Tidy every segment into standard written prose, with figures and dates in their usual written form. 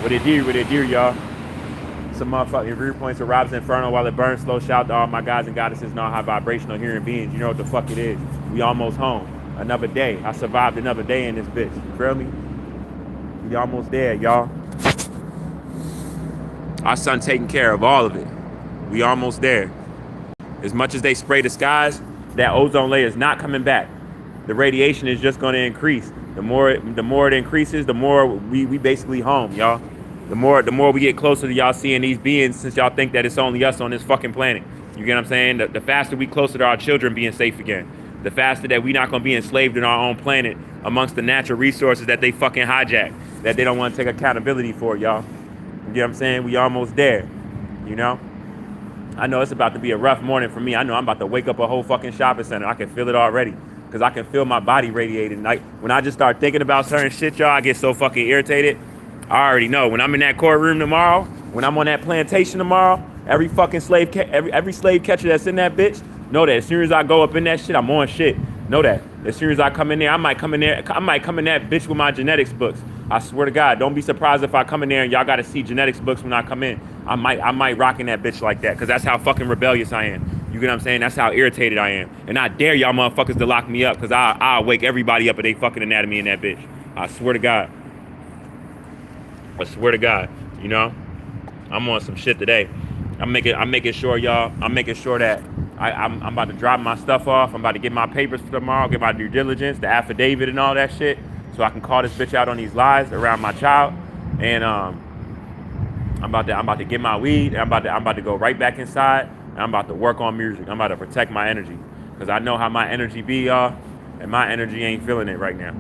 What it do, y'all? Some motherfucking viewpoints of RoBs Inferno while it burns slow. Shout out to all my guys and goddesses and all high vibrational human beings. You know what the fuck it is. We almost home. Another day. I survived another day in this bitch. You feel me? We almost there, y'all. Our son taking care of all of it. We almost there. As much as they spray the skies, that ozone layer is not coming back. The radiation is just going to increase. The more it increases, the more we basically home, y'all. The more we get closer to y'all seeing these beings, since y'all think that it's only us on this fucking planet. You get what I'm saying? The faster we closer to our children being safe again. The faster that we not going to be enslaved in our own planet amongst the natural resources that they fucking hijack, that they don't want to take accountability for, y'all. You get what I'm saying? We almost there, you know? I know it's about to be a rough morning for me. I know I'm about to wake up a whole fucking shopping center. I can feel it already because I can feel my body radiating. Like when I just start thinking about certain shit, y'all, I get so fucking irritated. I already know when I'm in that courtroom tomorrow, when I'm on that plantation tomorrow, every fucking slave catcher that's in that bitch, know that as soon as I go up in that shit, I'm on shit. Know that. As soon as I come in there, I might come in that bitch with my genetics books. I swear to God, don't be surprised if I come in there and y'all gotta see genetics books when I come in. I might rock in that bitch like that, cause that's how fucking rebellious I am. You get what I'm saying? That's how irritated I am. And I dare y'all motherfuckers to lock me up, cause I'll wake everybody up at they fucking anatomy in that bitch. I swear to God. I swear to God, you know, I'm on some shit today. I'm making sure, y'all. I'm making sure that I'm about to drop my stuff off. I'm about to get my papers for tomorrow, get my due diligence, the affidavit and all that shit, so I can call this bitch out on these lies around my child. And I'm about to get my weed. And I'm about to go right back inside. And I'm about to work on music. I'm about to protect my energy, because I know how my energy be, y'all, and my energy ain't feeling it right now.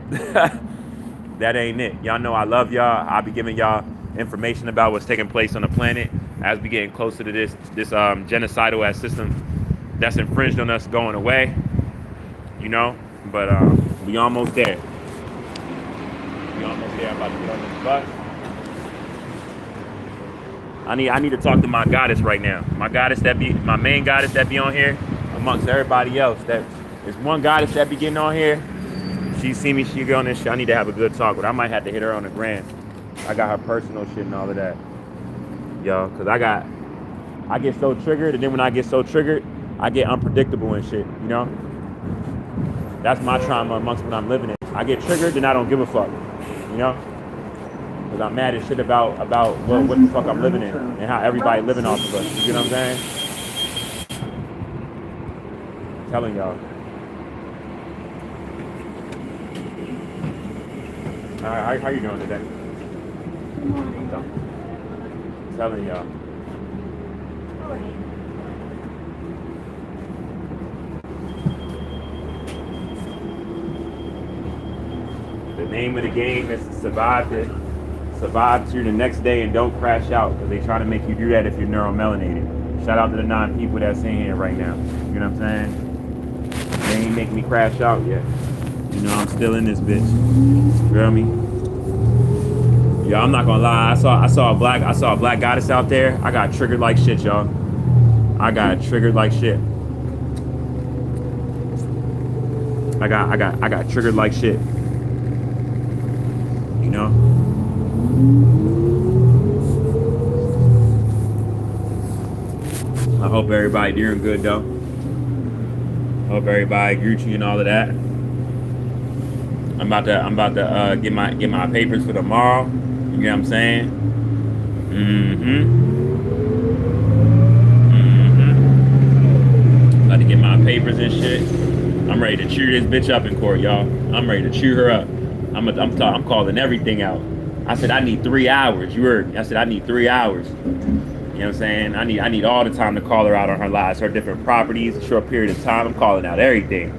That ain't it. Y'all know I love y'all. I'll be giving y'all information about what's taking place on the planet as we getting closer to this genocidal ass system that's infringed on us going away. You know, but we almost there. We almost there. I'm about to get on this bus. I need to talk to my goddess right now. My main goddess that be on here amongst everybody else. That is one goddess that be getting on here. She see me, she get on this shit. I need to have a good talk, but I might have to hit her on the gram. I got her personal shit and all of that. Yo, cause I get so triggered, and then when I get so triggered, I get unpredictable and shit, you know? That's my trauma amongst what I'm living in. I get triggered, then I don't give a fuck, you know? Cause I'm mad as shit about what the fuck I'm living in and how everybody living off of us. You get what I'm saying? I'm telling y'all. How you doing today? Good morning. I'm telling y'all. The name of the game is to survive through the next day and don't crash out, because they try to make you do that if you're neuromelanated. Shout out to the 9 people that's in here right now. You know what I'm saying? They ain't making me crash out yet. You know, I'm still in this bitch. You feel me? Yo, I'm not gonna lie. I saw a black goddess out there. I got triggered like shit, y'all. I got triggered like shit. I got triggered like shit. You know? I hope everybody doing good though. Hope everybody Gucci and all of that. I'm about to get my papers for tomorrow. You know what I'm saying? About to get my papers and shit. I'm ready to chew this bitch up in court, y'all. I'm ready to chew her up. I'm calling everything out. I said I need 3 hours. You heard me. I said I need 3 hours. You know what I'm saying? I need all the time to call her out on her lies, her different properties, a short period of time. I'm calling out everything.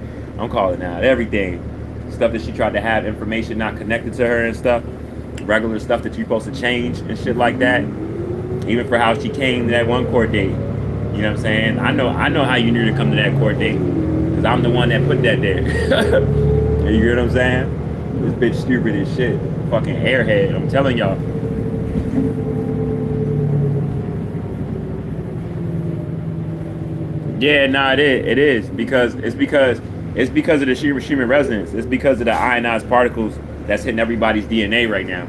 Stuff that she tried to have information not connected to her and stuff. Regular stuff that you're supposed to change and shit like that. Even for how she came to that one court date. You know what I'm saying? I know how you knew to come to that court date, because I'm the one that put that there. You hear what I'm saying? This bitch stupid as shit. Fucking airhead. I'm telling y'all. Yeah, nah, it is because it's because of the human resonance. It's because of the ionized particles that's hitting everybody's DNA right now.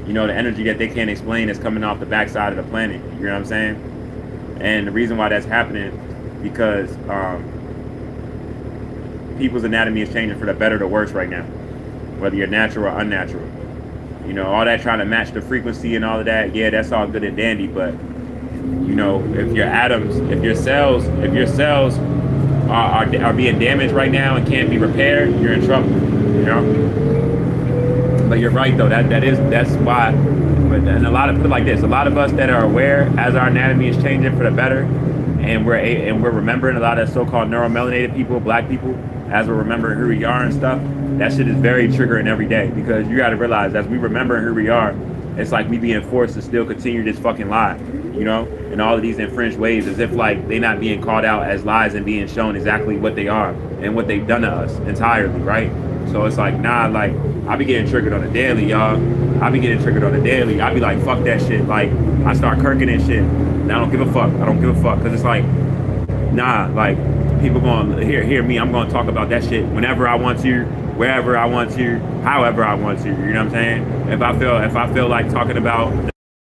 You You know, the energy that they can't explain is coming off the backside of the planet. You know what I'm saying? And the reason why that's happening because people's anatomy is changing for the better or the worse right now, whether you're natural or unnatural. You know, all that trying to match the frequency and all of that, yeah, that's all good and dandy, but you know, if your atoms, if your cells are being damaged right now and can't be repaired, you're in trouble. You know. But you're right though. That's why. And a lot of put it like this: a lot of us that are aware as our anatomy is changing for the better, and we're remembering a lot of so-called neuromelanated people, black people, as we're remembering who we are and stuff. That shit is very triggering every day because you got to realize as we remember who we are, it's like we being forced to still continue this fucking lie, you know, in all of these infringed ways, as if like they not being called out as lies and being shown exactly what they are and what they've done to us entirely, right? So it's like, nah, like I be getting triggered on a daily, y'all. I be getting triggered on a daily. I be like, fuck that shit. Like I start kirking and shit. And I don't give a fuck. I don't give a fuck because it's like, nah, like people gonna hear me. I'm gonna talk about that shit whenever I want to, wherever I want to, however I want to. You know what I'm saying? If I feel like talking about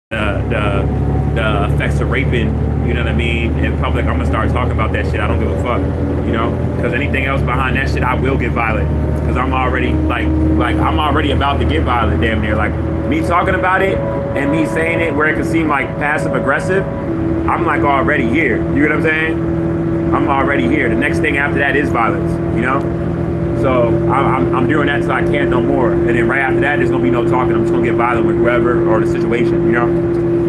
the effects of raping, you know what I mean, in public, I'm gonna start talking about that shit. I don't give a fuck, you know, because anything else behind that shit, I will get violent. Because I'm already like I'm already about to get violent, damn near. Like me talking about it and me saying it where it could seem like passive aggressive, I'm like already here. You know what I'm saying? I'm already here. The next thing after that is violence, you know. So I'm doing that till I can't no more. And then right after that, there's gonna be no talking. I'm just gonna get violent with whoever or the situation, you know?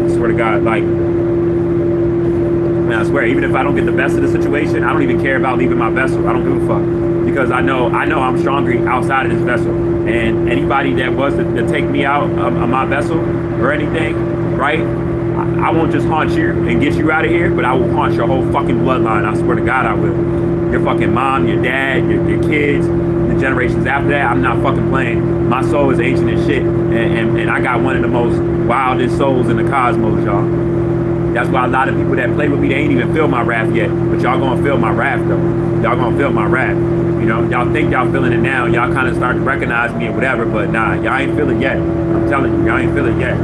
I swear to God, like, man, I swear, even if I don't get the best of the situation, I don't even care about leaving my vessel. I don't give a fuck. Because I know I'm stronger outside of this vessel. And anybody that was to take me out of my vessel or anything, right? I won't just haunt you and get you out of here, but I will haunt your whole fucking bloodline. I swear to God, I will. Your fucking mom, your dad, your kids, the generations after that, I'm not fucking playing. My soul is ancient as shit. And I got one of the most wildest souls in the cosmos, y'all. That's why a lot of people that play with me, they ain't even feel my wrath yet. But y'all gonna feel my wrath though. Y'all gonna feel my wrath. You know, y'all think y'all feeling it now. Y'all kind of start to recognize me and whatever, but nah, y'all ain't feel it yet. I'm telling you, y'all ain't feel it yet.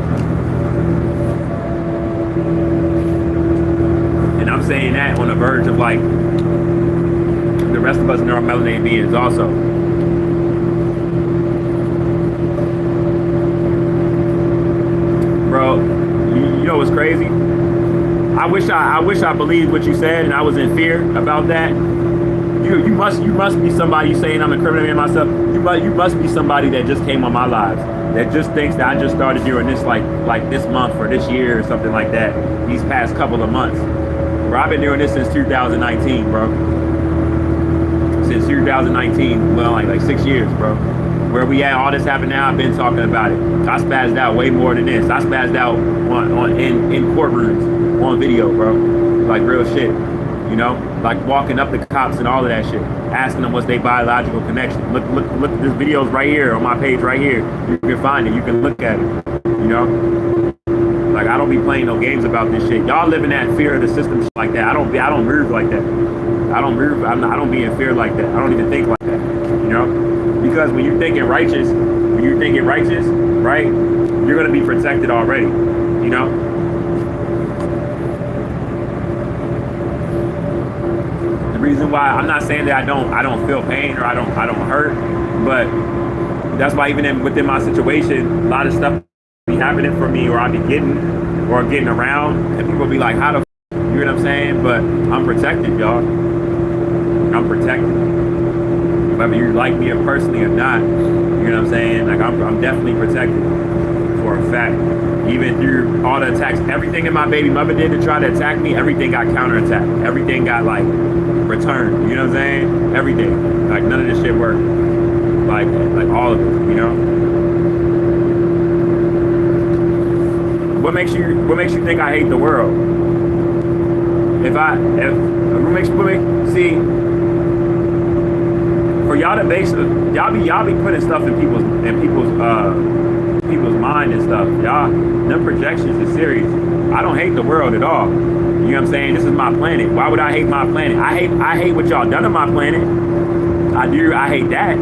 And I'm saying that on the verge of like, the rest of us neuromelanated beings also. Bro, you know what's crazy? I wish I believed what you said and I was in fear about that. You must be somebody saying I'm incriminating myself. You must be somebody that just came on my lives. That just thinks that I just started doing this like this month or this year or something like that. These past couple of months. Bro, I've been doing this since 2019, bro. Since 2019, well, like 6 years, bro. Where we at, all this happened now, I've been talking about it. I spazzed out way more than this. I spazzed out in courtrooms, on video, bro. Like real shit, you know? Like walking up the cops and all of that shit. Asking them what's their biological connection. Look, this video's right here on my page right here. You can find it, you can look at it, you know? Like I don't be playing no games about this shit. Y'all live in that fear of the system shit like that. I don't move like that. I don't be in fear like that. I don't even think like that, you know? Because when you're thinking righteous, right, you're gonna be protected already, you know? The reason why I'm not saying that I don't feel pain or I don't hurt, but that's why even within my situation, a lot of stuff be happening for me or I be getting around and people be like, how the f-? You know what I'm saying? But I'm protected, y'all. I'm protected. Whether you like me personally or not, you know what I'm saying? Like I'm definitely protected for a fact. Even through all the attacks, everything that my baby mother did to try to attack me, everything got counterattacked. Everything got like returned. You know what I'm saying? Everything. Like none of this shit worked. Like all of it, you know? What makes you think I hate the world? See, for y'all to base y'all be putting stuff in people's mind and stuff. Y'all, them projections is serious. I don't hate the world at all. You know what I'm saying? This is my planet. Why would I hate my planet? I hate what y'all done to my planet. I do. I hate that.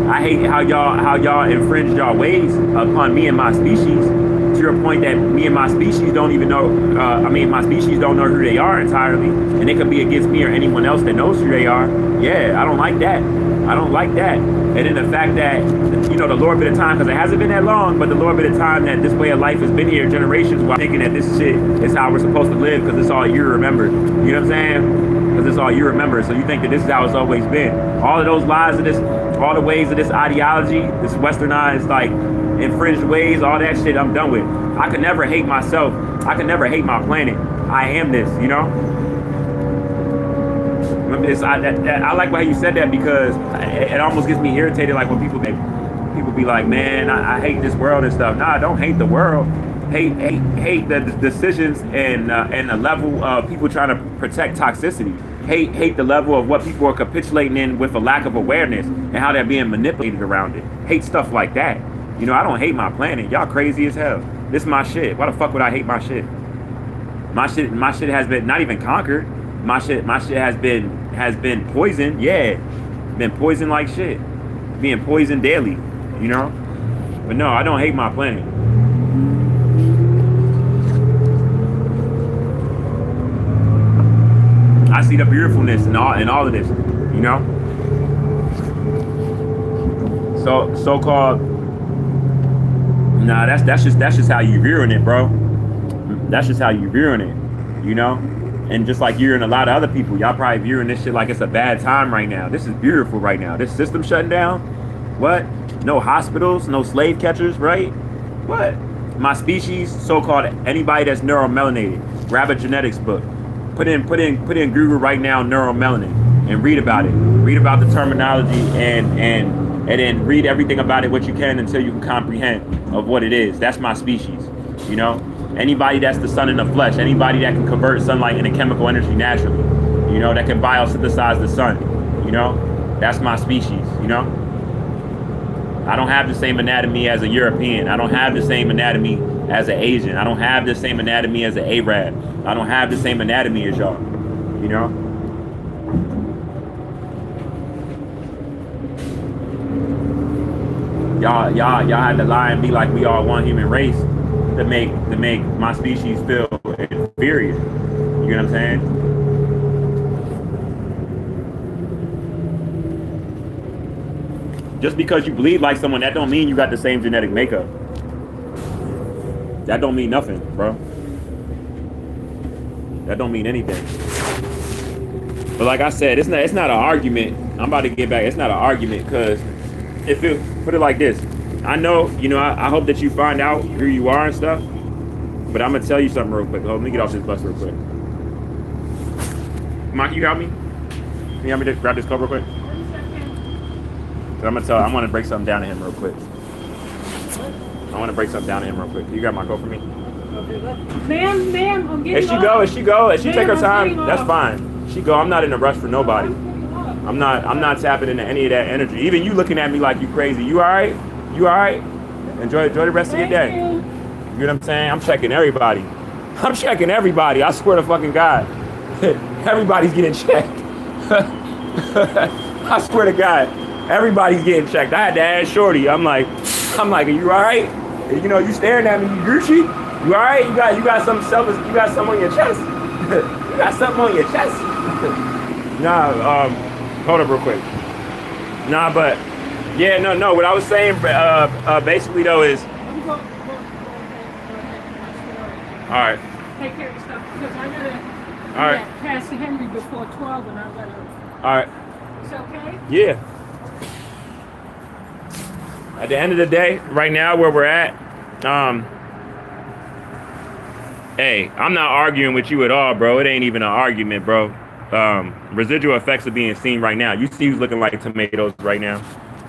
I hate how y'all infringed y'all ways upon me and my species. to a point that me and my species don't even know. My species don't know who they are entirely, and it could be against me or anyone else that knows who they are. Yeah, I don't like that. I don't like that. And then the fact that, you know, the Lord bit of time, because it hasn't been that long, but the Lord bit of time that this way of life has been here generations, while thinking that this shit is how we're supposed to live because it's all you remember. You know what I'm saying? Because it's all you remember. So you think that this is how it's always been. All of those lies of this, all the ways of this ideology, this westernized, like, infringed ways, all that shit, I'm done with. I could never hate myself. I could never hate my planet. I am this, you know? I like how you said that, because it almost gets me irritated, like when people be like, man, I hate this world and stuff. Nah, don't hate the world. Hate the decisions and the level of people trying to protect toxicity. Hate the level of what people are capitulating in with a lack of awareness and how they're being manipulated around it. Hate stuff like that. You know, I don't hate my planet. Y'all crazy as hell. This is my shit. Why the fuck would I hate my shit? My shit has been not even conquered. My shit has been poisoned. Yeah, been poisoned like shit. Being poisoned daily, you know. But no, I don't hate my planet. I see the beautifulness in all of this, you know. So-called. Nah, that's just how you viewing it, bro. That's just how you viewing it, you know. And just like you and a lot of other people, y'all probably viewing this shit like it's a bad time right now. This is beautiful right now. This system shutting down. What? No hospitals, no slave catchers, right? What? My species, so-called anybody that's neuromelanated, grab a genetics book. Put in Google right now neuromelanin and read about it. Read about the terminology and then read everything about it what you can until you can comprehend of what it is. That's my species, you know? Anybody that's the sun in the flesh, anybody that can convert sunlight into chemical energy naturally, you know, that can biosynthesize the sun, you know, that's my species, you know. I don't have the same anatomy as a European. I don't have the same anatomy as an Asian. I don't have the same anatomy as an Arab. I don't have the same anatomy as y'all, you know. Y'all had to lie and be like we all one human race to make my species feel inferior. You know what I'm saying? Just because you bleed like someone, that don't mean you got the same genetic makeup. That don't mean nothing, bro. That don't mean anything. But like I said, it's not an argument. I'm about to get back. It's not an argument, because put it like this. I know, you know, I hope that you find out who you are and stuff. But I'm gonna tell you something real quick. Let me get off this bus real quick. Mike, can you help me? Can you help me to grab this cup real quick? I'm gonna break something down to him real quick. I want to break something down to him real quick. Can you grab my coat for me? Ma'am, I'm getting off. If she go, if she take her time, that's fine. She go. I'm not in a rush for nobody. I'm not tapping into any of that energy. Even you looking at me like you crazy. You all right? You all right? Enjoy the rest of your day. You know what I'm saying? I'm checking everybody. I swear to fucking God. Everybody's getting checked. I swear to God. Everybody's getting checked. I had to ask Shorty. I'm like, are you all right? You know, you staring at me, you Gucci? You all right? You got something on your chest. You got something on your chest. Nah, hold up real quick. Nah, but yeah, no. What I was saying, basically though, is. All right. Take care of stuff, because I gotta. All right. Pastor Henry before 12, and I gotta. All right. It's okay? Yeah. At the end of the day, right now where we're at, hey, I'm not arguing with you at all, bro. It ain't even an argument, bro. Residual effects are being seen right now. You see who's looking like tomatoes right now.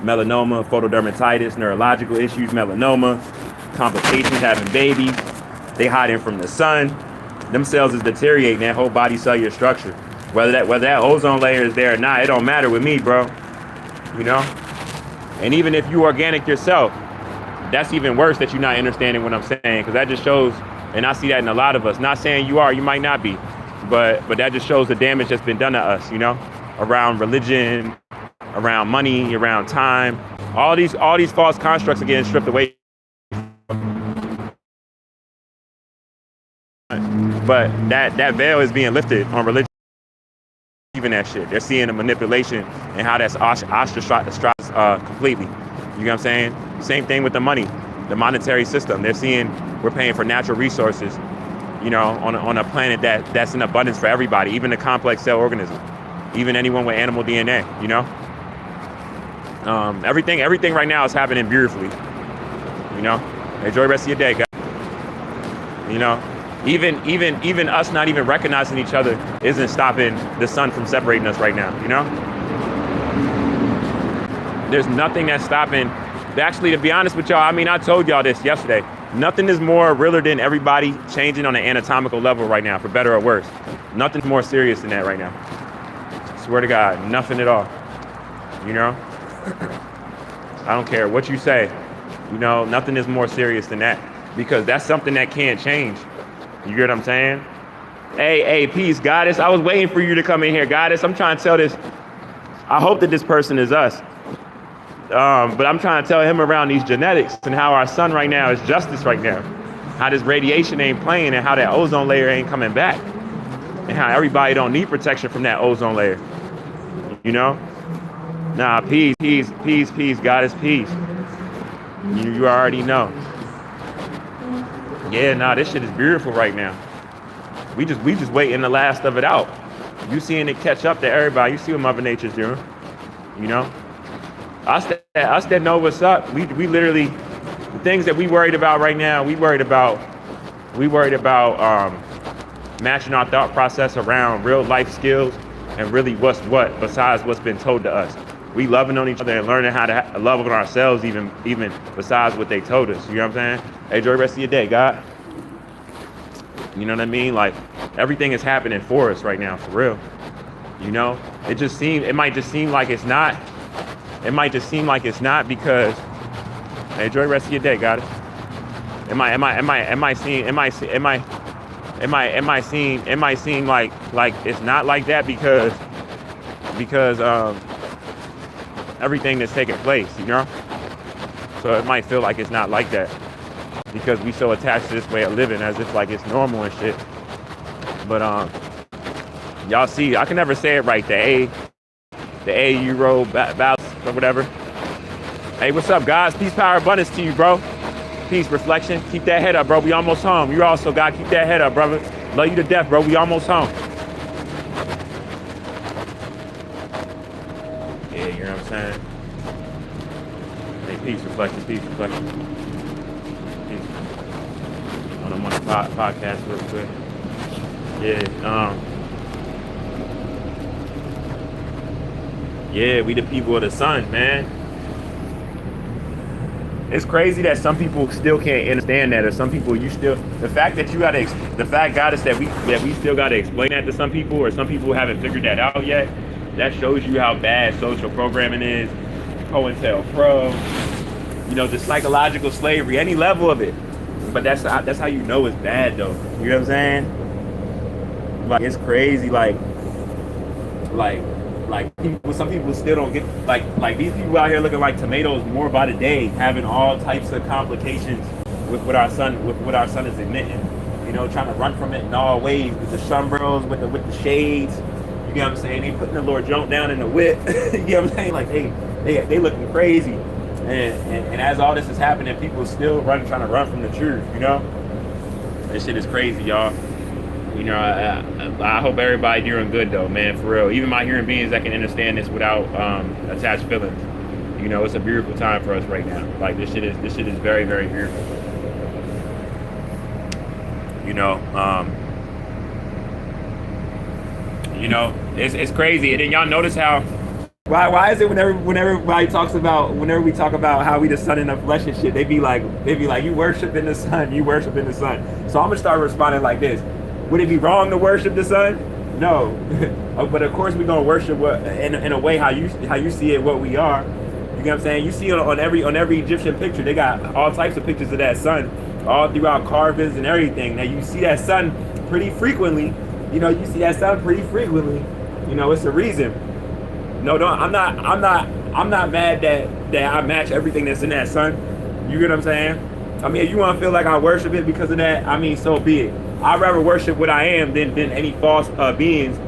Melanoma, photodermatitis, neurological issues, melanoma, complications, having babies. They hiding from the sun. Them cells is deteriorating that whole body cellular structure. Whether that ozone layer is there or not, it don't matter with me, bro. You know? And even if you organic yourself, that's even worse that you're not understanding what I'm saying, because that just shows, and I see that in a lot of us. Not saying you are, you might not be, but that just shows the damage that's been done to us, you know, around religion, around money, around time. All these false constructs are getting stripped away But that veil is being lifted on religion. Even that shit, they're seeing the manipulation and how that's ostracized completely. You know what I'm saying? Same thing with the money, the monetary system. They're seeing we're paying for natural resources, you know, on a planet that's in abundance for everybody, even the complex cell organism, even anyone with animal DNA. You know, everything right now is happening beautifully. You know, enjoy the rest of your day, guys. You know. Even us not even recognizing each other isn't stopping the sun from separating us right now, you know? There's nothing that's stopping. Actually, to be honest with y'all, I mean, I told y'all this yesterday. Nothing is more realer than everybody changing on an anatomical level right now, for better or worse. Nothing's more serious than that right now. Swear to God, nothing at all. You know? I don't care what you say. You know, nothing is more serious than that, because that's something that can't change. You get what I'm saying? Hey, peace, Goddess. I was waiting for you to come in here, Goddess. I'm trying to tell this. I hope that this person is us. But I'm trying to tell him around these genetics and how our sun right now is justice right now. How this radiation ain't playing and how that ozone layer ain't coming back. And how everybody don't need protection from that ozone layer. You know? Nah, peace, Goddess, peace. You already know. Yeah, nah, this shit is beautiful right now. We just waiting the last of it out. You seeing it catch up to everybody. You see what Mother Nature's doing. You know? Us that know what's up, we literally, the things that we worried about right now, we worried about matching our thought process around real life skills and really what's what besides what's been told to us. We loving on each other and learning how to love on ourselves even besides what they told us. You know what I'm saying? Hey, enjoy the rest of your day, God. You know what I mean? Like, everything is happening for us right now, for real. You know? It might just seem like it's not. It might just seem like it's not because, hey, enjoy the rest of your day, God. It might seem like it's not like that because everything that's taking place, you know? So it might feel like it's not like that because we so attached to this way of living as if like it's normal and shit. But y'all see, I can never say it right. The Euro balance or whatever. Hey, what's up, guys? Peace, power, abundance to you, bro. Peace, reflection. Keep that head up, bro. We almost home. You also got keep that head up, brother. Love you to death, bro. We almost home. Yeah, you know what I'm saying? Hey, peace, reflection. Peace. I'm on the podcast real quick. Yeah, we the people of the sun, man. It's crazy that some people still can't understand that, or some people the fact Goddess, that we still gotta explain that to some people, or some people haven't figured that out yet. That shows you how bad social programming is, COINTELPRO, you know, the psychological slavery, any level of it. But that's how you know it's bad, though. You know what I'm saying? Like, it's crazy, like some people still don't get like these people out here looking like tomatoes more by the day, having all types of complications with what our sun is emitting. You know, trying to run from it in all ways with the sombreros, with the shades. You know what I'm saying? They putting the Lord Jones down in the whip. You know what I'm saying? Like they looking crazy. And as all this is happening, people still trying to run from the truth. You know, this shit is crazy, y'all. You know, I hope everybody doing good though, man, for real. Even my human beings that can understand this without attached feelings. You know, it's a beautiful time for us right now. Like this shit is very, very beautiful. You know, it's crazy. And then y'all notice how why is it whenever we talk about how we the sun and the flesh and shit, they be like you worshiping the sun. So I'm gonna start responding like this. Would it be wrong to worship the sun? No. But of course we're gonna worship in a way how you see it, what we are. You know what I'm saying? You see it on every Egyptian picture. They got all types of pictures of that sun all throughout carvings and everything. Now you see that sun pretty frequently. You know, you see that sun pretty frequently. You know, it's a reason. No, I'm not mad that I match everything that's in that sun. You get what I'm saying? I mean, if you want to feel like I worship it because of that, I mean, so be it. I'd rather worship what I am than any false beings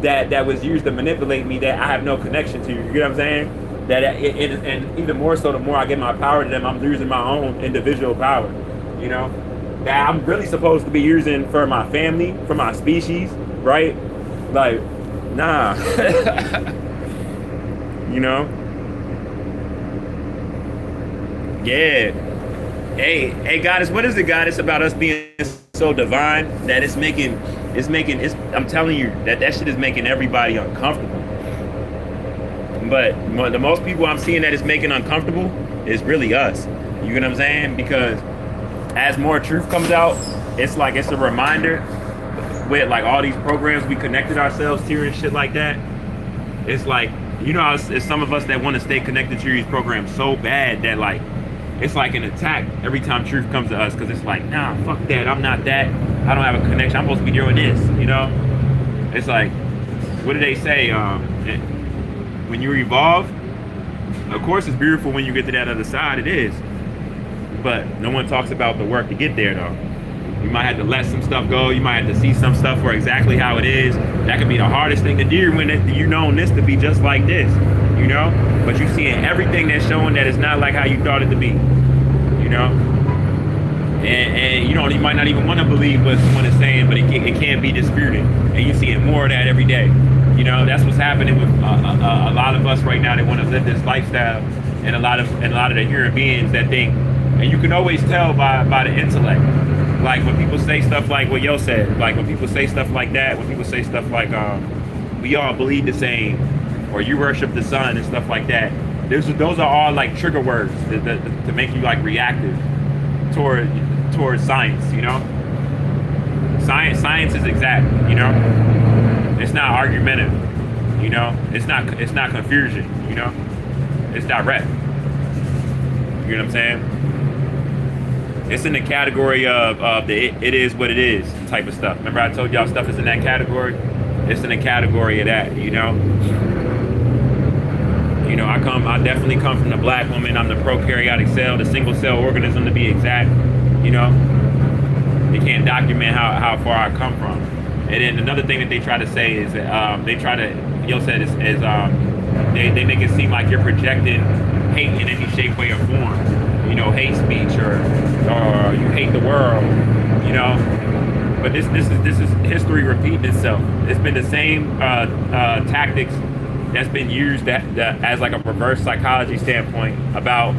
that was used to manipulate me that I have no connection to. You get what I'm saying? And even more so, the more I give my power to them, I'm losing my own individual power. You know, that I'm really supposed to be using for my family, for my species, right? Like, nah. You know? Yeah. Hey, Goddess, what is it, Goddess, about us being so divine that I'm telling you that shit is making everybody uncomfortable. But the most people I'm seeing that is making uncomfortable is really us. You get what I'm saying? Because as more truth comes out, it's a reminder with like all these programs we connected ourselves to and shit like that. It's like, you know, it's some of us that want to stay connected to these programs so bad that like, it's like an attack every time truth comes to us, because it's like, nah, fuck that, I'm not that, I don't have a connection, I'm supposed to be doing this, you know? It's like, what do they say? When you evolve, of course it's beautiful when you get to that other side, it is. But no one talks about the work to get there though. You might have to let some stuff go, you might have to see some stuff for exactly how it is. That could be the hardest thing to do when you know this to be just like this, you know? But you're seeing everything that's showing that it's not like how you thought it to be, you know? And you might not even want to believe what someone is saying, but it can be disputed. And you're seeing more of that every day. You know, that's what's happening with a lot of us right now that want to live this lifestyle, and a lot of the human beings that think, and you can always tell by the intellect. Like when people say stuff like what Yo said, like when people say stuff like that, when people say stuff like we all believe the same, or you worship the sun and stuff like that, those are all like trigger words to make you like reactive toward science, you know? Science is exact, you know? It's not argumentative, you know? It's not confusion, you know? It's direct. You know what I'm saying? It's in the category of the it is what it is type of stuff. Remember I told y'all stuff is in that category? It's in the category of that, you know? You know, I definitely come from the black woman. I'm the prokaryotic cell, the single cell organism to be exact, you know? They can't document how far I come from. And then another thing that they try to say is Yo said is they make it seem like you're projecting hate in any shape, way, or form. You know, hate speech or you hate the world, you know. But this is history repeating itself. It's been the same tactics that's been used as like a reverse psychology standpoint about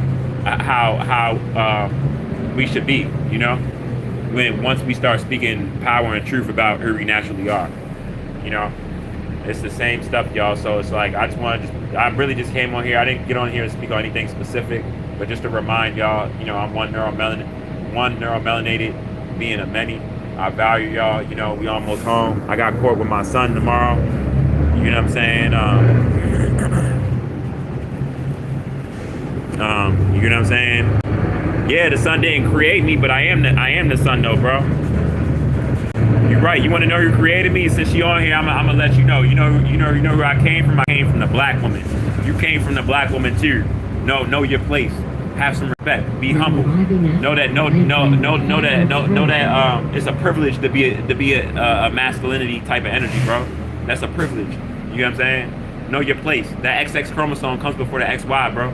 how we should be, you know, once we start speaking power and truth about who we naturally are, you know. It's the same stuff, y'all. So it's like I really just came on here. I didn't get on here to speak on anything specific, but just to remind y'all, you know, I'm one neuromelanated being of many. I value y'all. You know, we almost home. I got court with my son tomorrow. You know what I'm saying? You know what I'm saying? Yeah, the sun didn't create me, but I am the sun though, bro. You're right. You want to know who created me? Since you on here, I'm gonna let you know. You know where I came from. I came from the black woman. You came from the black woman too. Know your place. Have some respect. Be humble. Know that it's a privilege to be a masculinity type of energy, bro. That's a privilege. You know what I'm saying? Know your place. That XX chromosome comes before the XY, bro.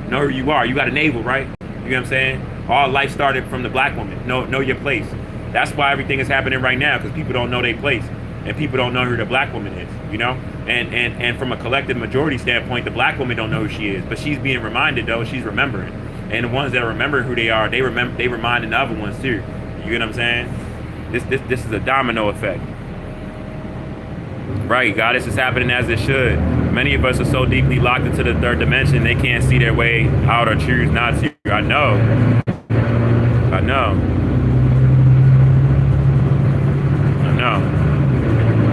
Know who you are. You got a navel, right? You know what I'm saying? All life started from the black woman. Know your place. That's why everything is happening right now, because people don't know their place, and people don't know who the black woman is, you know? And from a collective majority standpoint, the black woman don't know who she is, but she's being reminded though, she's remembering. And the ones that remember who they are, they reminding the other ones too. You get what I'm saying? This is a domino effect. Right, Goddess is happening as it should. Many of us are so deeply locked into the third dimension, they can't see their way out or choose not to. I know.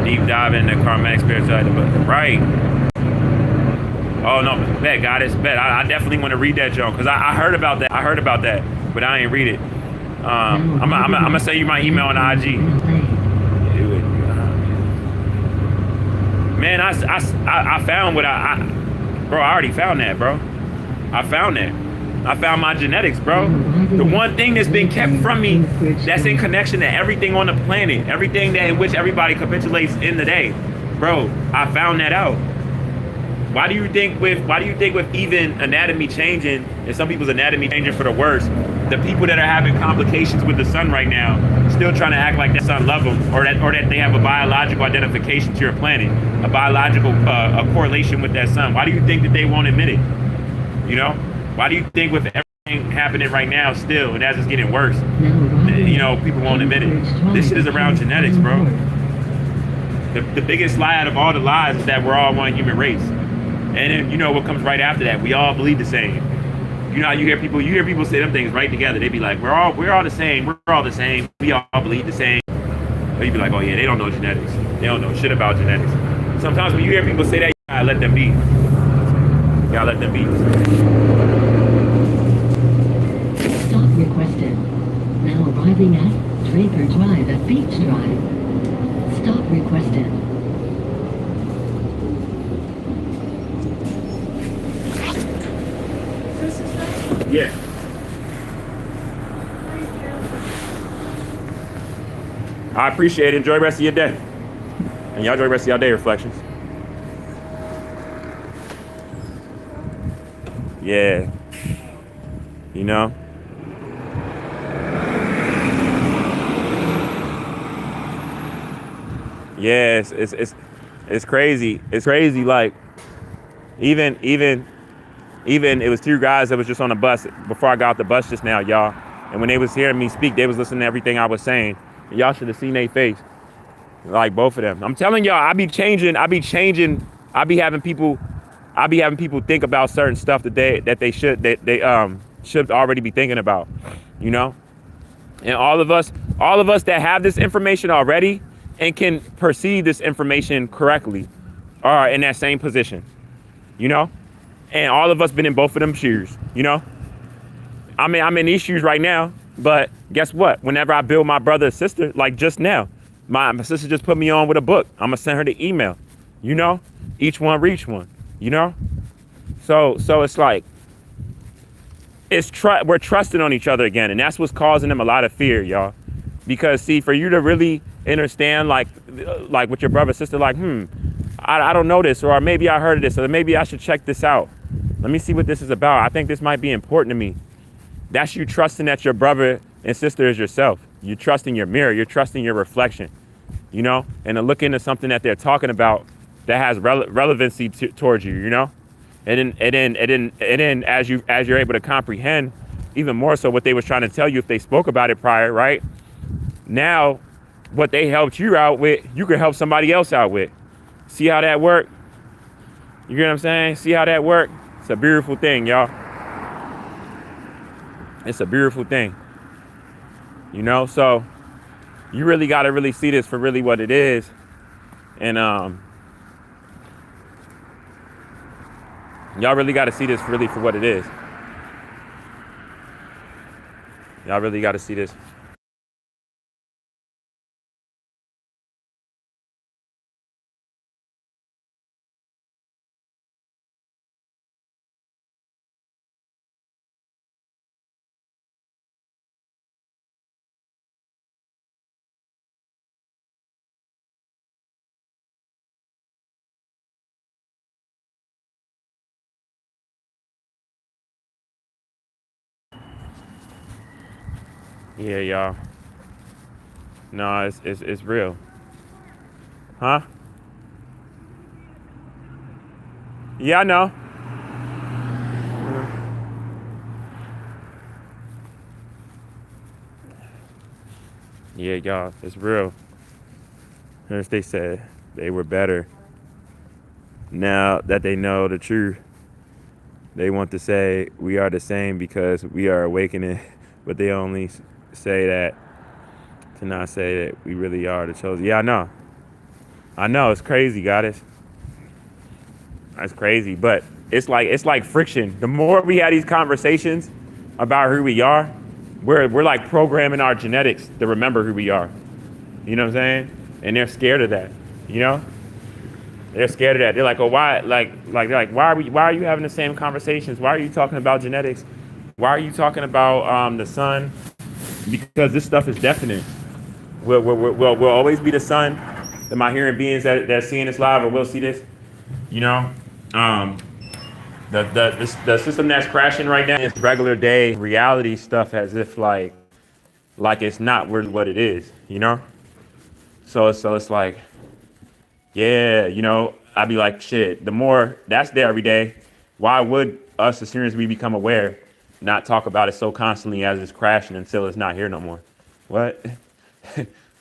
Deep dive into karmatic spirituality, but right. Oh no, bet Goddess, bet. I definitely want to read that, Joe, because I heard about that, but I ain't read it. I'm gonna send you my email on IG. Man, I found what bro. I already found that, bro. I found that. I found my genetics, bro. The one thing that's been kept from me, that's in connection to everything on the planet, everything that in which everybody capitulates in the day, bro. I found that out. Why do you think with even anatomy changing, and some people's anatomy changing for the worse, the people that are having complications with the sun right now, still trying to act like the sun love them, or that they have a biological identification to your planet, a biological a correlation with that sun? Why do you think that they won't admit it? You know, why do you think with everything happening right now still, and as it's getting worse, you know, people won't admit it? This shit is around genetics, bro. The biggest lie out of all the lies is that we're all one human race. And then you know what comes right after that? We all believe the same. You know how you hear people say them things right together. They be like, we're all the same. We're all the same. We all believe the same. But you be like, oh yeah, they don't know genetics. They don't know shit about genetics. Sometimes when you hear people say that, you gotta let them be. You gotta let them be. Stop requested. Now arriving at Draper Drive at Beach Drive. Stop requested. Yeah. I appreciate it. Enjoy the rest of your day. And y'all enjoy the rest of your day, Reflections. Yeah. You know? Yeah, it's crazy. It's crazy. Like, even it was two guys that was just on the bus before I got off the bus just now, y'all. And when they was hearing me speak, they was listening to everything I was saying. And y'all should have seen their face. Like both of them. I'm telling y'all, I be having people think about certain stuff that they should already be thinking about, you know? And all of us that have this information already and can perceive this information correctly are in that same position, you know? And all of us been in both of them shoes, you know? I mean, I'm in these shoes right now, but guess what? Whenever I build my brother or sister, like just now, my sister just put me on with a book. I'm gonna send her the email, you know? Each one reach one, you know? So it's like, we're trusting on each other again, and that's what's causing them a lot of fear, y'all. Because see, for you to really understand, like with your brother or sister, like, I don't know this, or maybe I heard of this, or maybe I should check this out. Let me see what this is about. I think this might be important to me. That's you trusting that your brother and sister is yourself. You're trusting your mirror. You're trusting your reflection, you know, and to look into something that they're talking about that has relevancy towards you, you know, and then as you're able to comprehend even more so what they was trying to tell you if they spoke about it prior, right? Now, what they helped you out with, you can help somebody else out with. See how that work? You get what I'm saying? See how that work? It's a beautiful thing, y'all. It's a beautiful thing. You know, so you really got to really see this for really what it is. And y'all really got to see this really for what it is. Y'all really got to see this. Yeah, y'all. No, it's real. Huh? Yeah, I know. Yeah, y'all, it's real. As they said, they were better. Now that they know the truth, they want to say we are the same because we are awakening, but they only say that to not say that we really are the chosen. Yeah, I know. I know, it's crazy, goddess. That's crazy, but it's like friction. The more we have these conversations about who we are, we're like programming our genetics to remember who we are. You know what I'm saying? And they're scared of that. You know? They're scared of that. They're like, oh, why? Why are you having the same conversations? Why are you talking about genetics Why are you talking about the sun? Because this stuff is definite. We'll always be the sun. Am I hearing beings that seeing this live or will see this? You know, um, the system that's crashing right now is regular day reality stuff, as if like it's not what it is. You know, so it's like, yeah, you know, I'd be like, shit. The more that's there every day, why would us, as soon as we become aware, not talk about it so constantly as it's crashing until it's not here no more? What?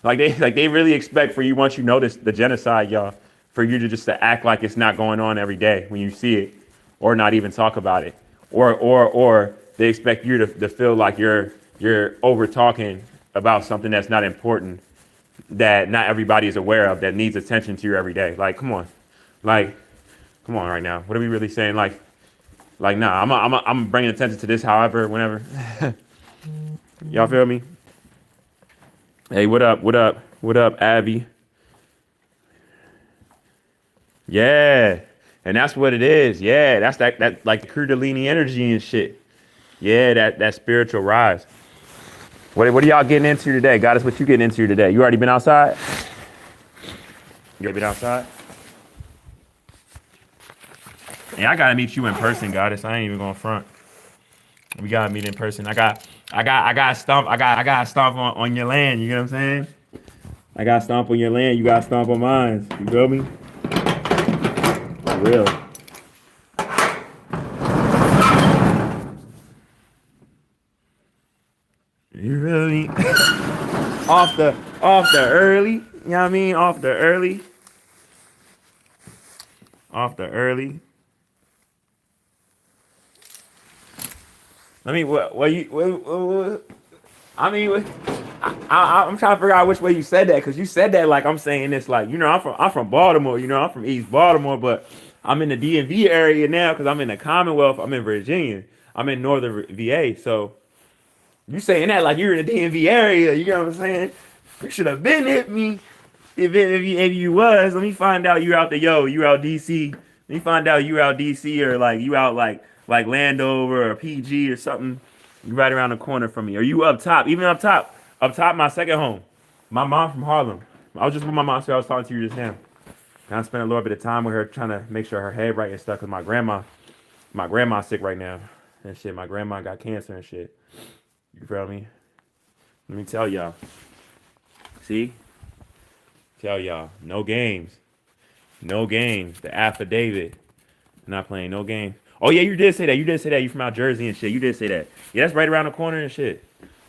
Like they really expect for you, once you notice the genocide, y'all, for you to just to act like it's not going on every day when you see it, or not even talk about it, or they expect you to feel like you're over talking about something that's not important, that not everybody is aware of, that needs attention to you every day. Like, come on, like, come on, right now. What are we really saying? Like, nah, I'm bringing attention to this, however, whenever. Y'all feel me? Hey, what up? What up? What up, Abby? Yeah, and that's what it is. Yeah, that's that like the Kundalini energy and shit. Yeah, that spiritual rise. What are y'all getting into today? Goddess, what you getting into today? You already been outside? You already been outside? Yeah, I gotta meet you in person, Goddess. I ain't even gonna front. We gotta meet in person. I got stomp on your land. You know what I'm saying? I got stomp on your land. You got stomp on mine. You feel me? For real. You feel me? off the early. You know what I mean? Off the early. Off the early. I mean, I mean, I'm trying to figure out which way you said that, because you said that like I'm saying this, like, you know, I'm from Baltimore, you know, I'm from East Baltimore, but I'm in the DMV area now because I'm in the Commonwealth. I'm in Virginia. I'm in Northern VA. So you saying that like you're in the DMV area, you know what I'm saying? You should have been hit me if you was. Let me find out you out the you out DC. Let me find out you out DC, or like you out like Landover or PG or something. You right around the corner from me. Are you up top? Even up top. Up top, my second home. My mom from Harlem. I was just with my mom, so I was talking to you just now. And I spent a little bit of time with her trying to make sure her head right and stuff, because my grandma's sick right now. And shit, my grandma got cancer and shit. You feel me? Let me tell y'all. See? Tell y'all. No games. No games. The affidavit. Not playing no games. Oh yeah, you did say that. You did say that. You from out Jersey and shit. You did say that. Yeah, that's right around the corner and shit.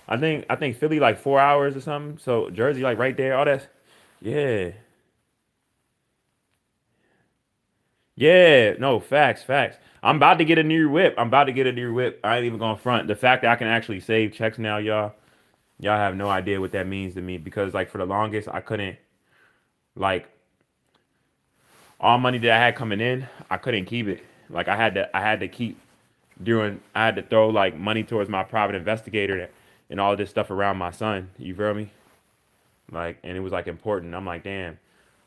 I think Philly like 4 hours or something. So Jersey like right there. All that. Yeah. Yeah. No, facts. I'm about to get a new whip. I ain't even gonna front. The fact that I can actually save checks now, y'all have no idea what that means to me, because like for the longest I couldn't, like, all money that I had coming in, I couldn't keep it. Like I had to keep doing, I had to throw like money towards my private investigator and all this stuff around my son. You feel me? Like, and it was like important. I'm like, damn,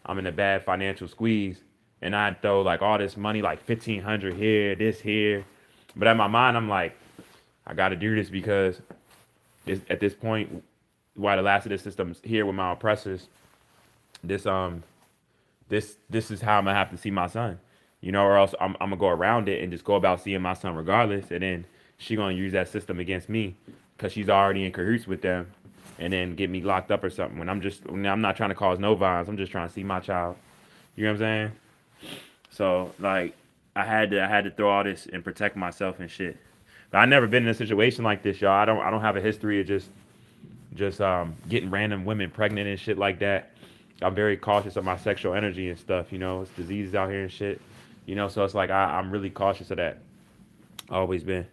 I'm in a bad financial squeeze, and I'd throw like all this money, like 1,500 here, this here. But in my mind, I'm like, I got to do this because at this point, while the last of the system's here with my oppressors, this this is how I'm gonna have to see my son, you know, or else I'm gonna go around it and just go about seeing my son regardless, and then she gonna use that system against me because she's already in cahoots with them, and then get me locked up or something. When I'm not trying to cause no violence, I'm just trying to see my child. You know what I'm saying? So like I had to throw all this and protect myself and shit. But I never been in a situation like this, y'all. I don't have a history of just getting random women pregnant and shit like that. I'm very cautious of my sexual energy and stuff, you know. It's diseases out here and shit, you know. So it's like I'm really cautious of that. Always been.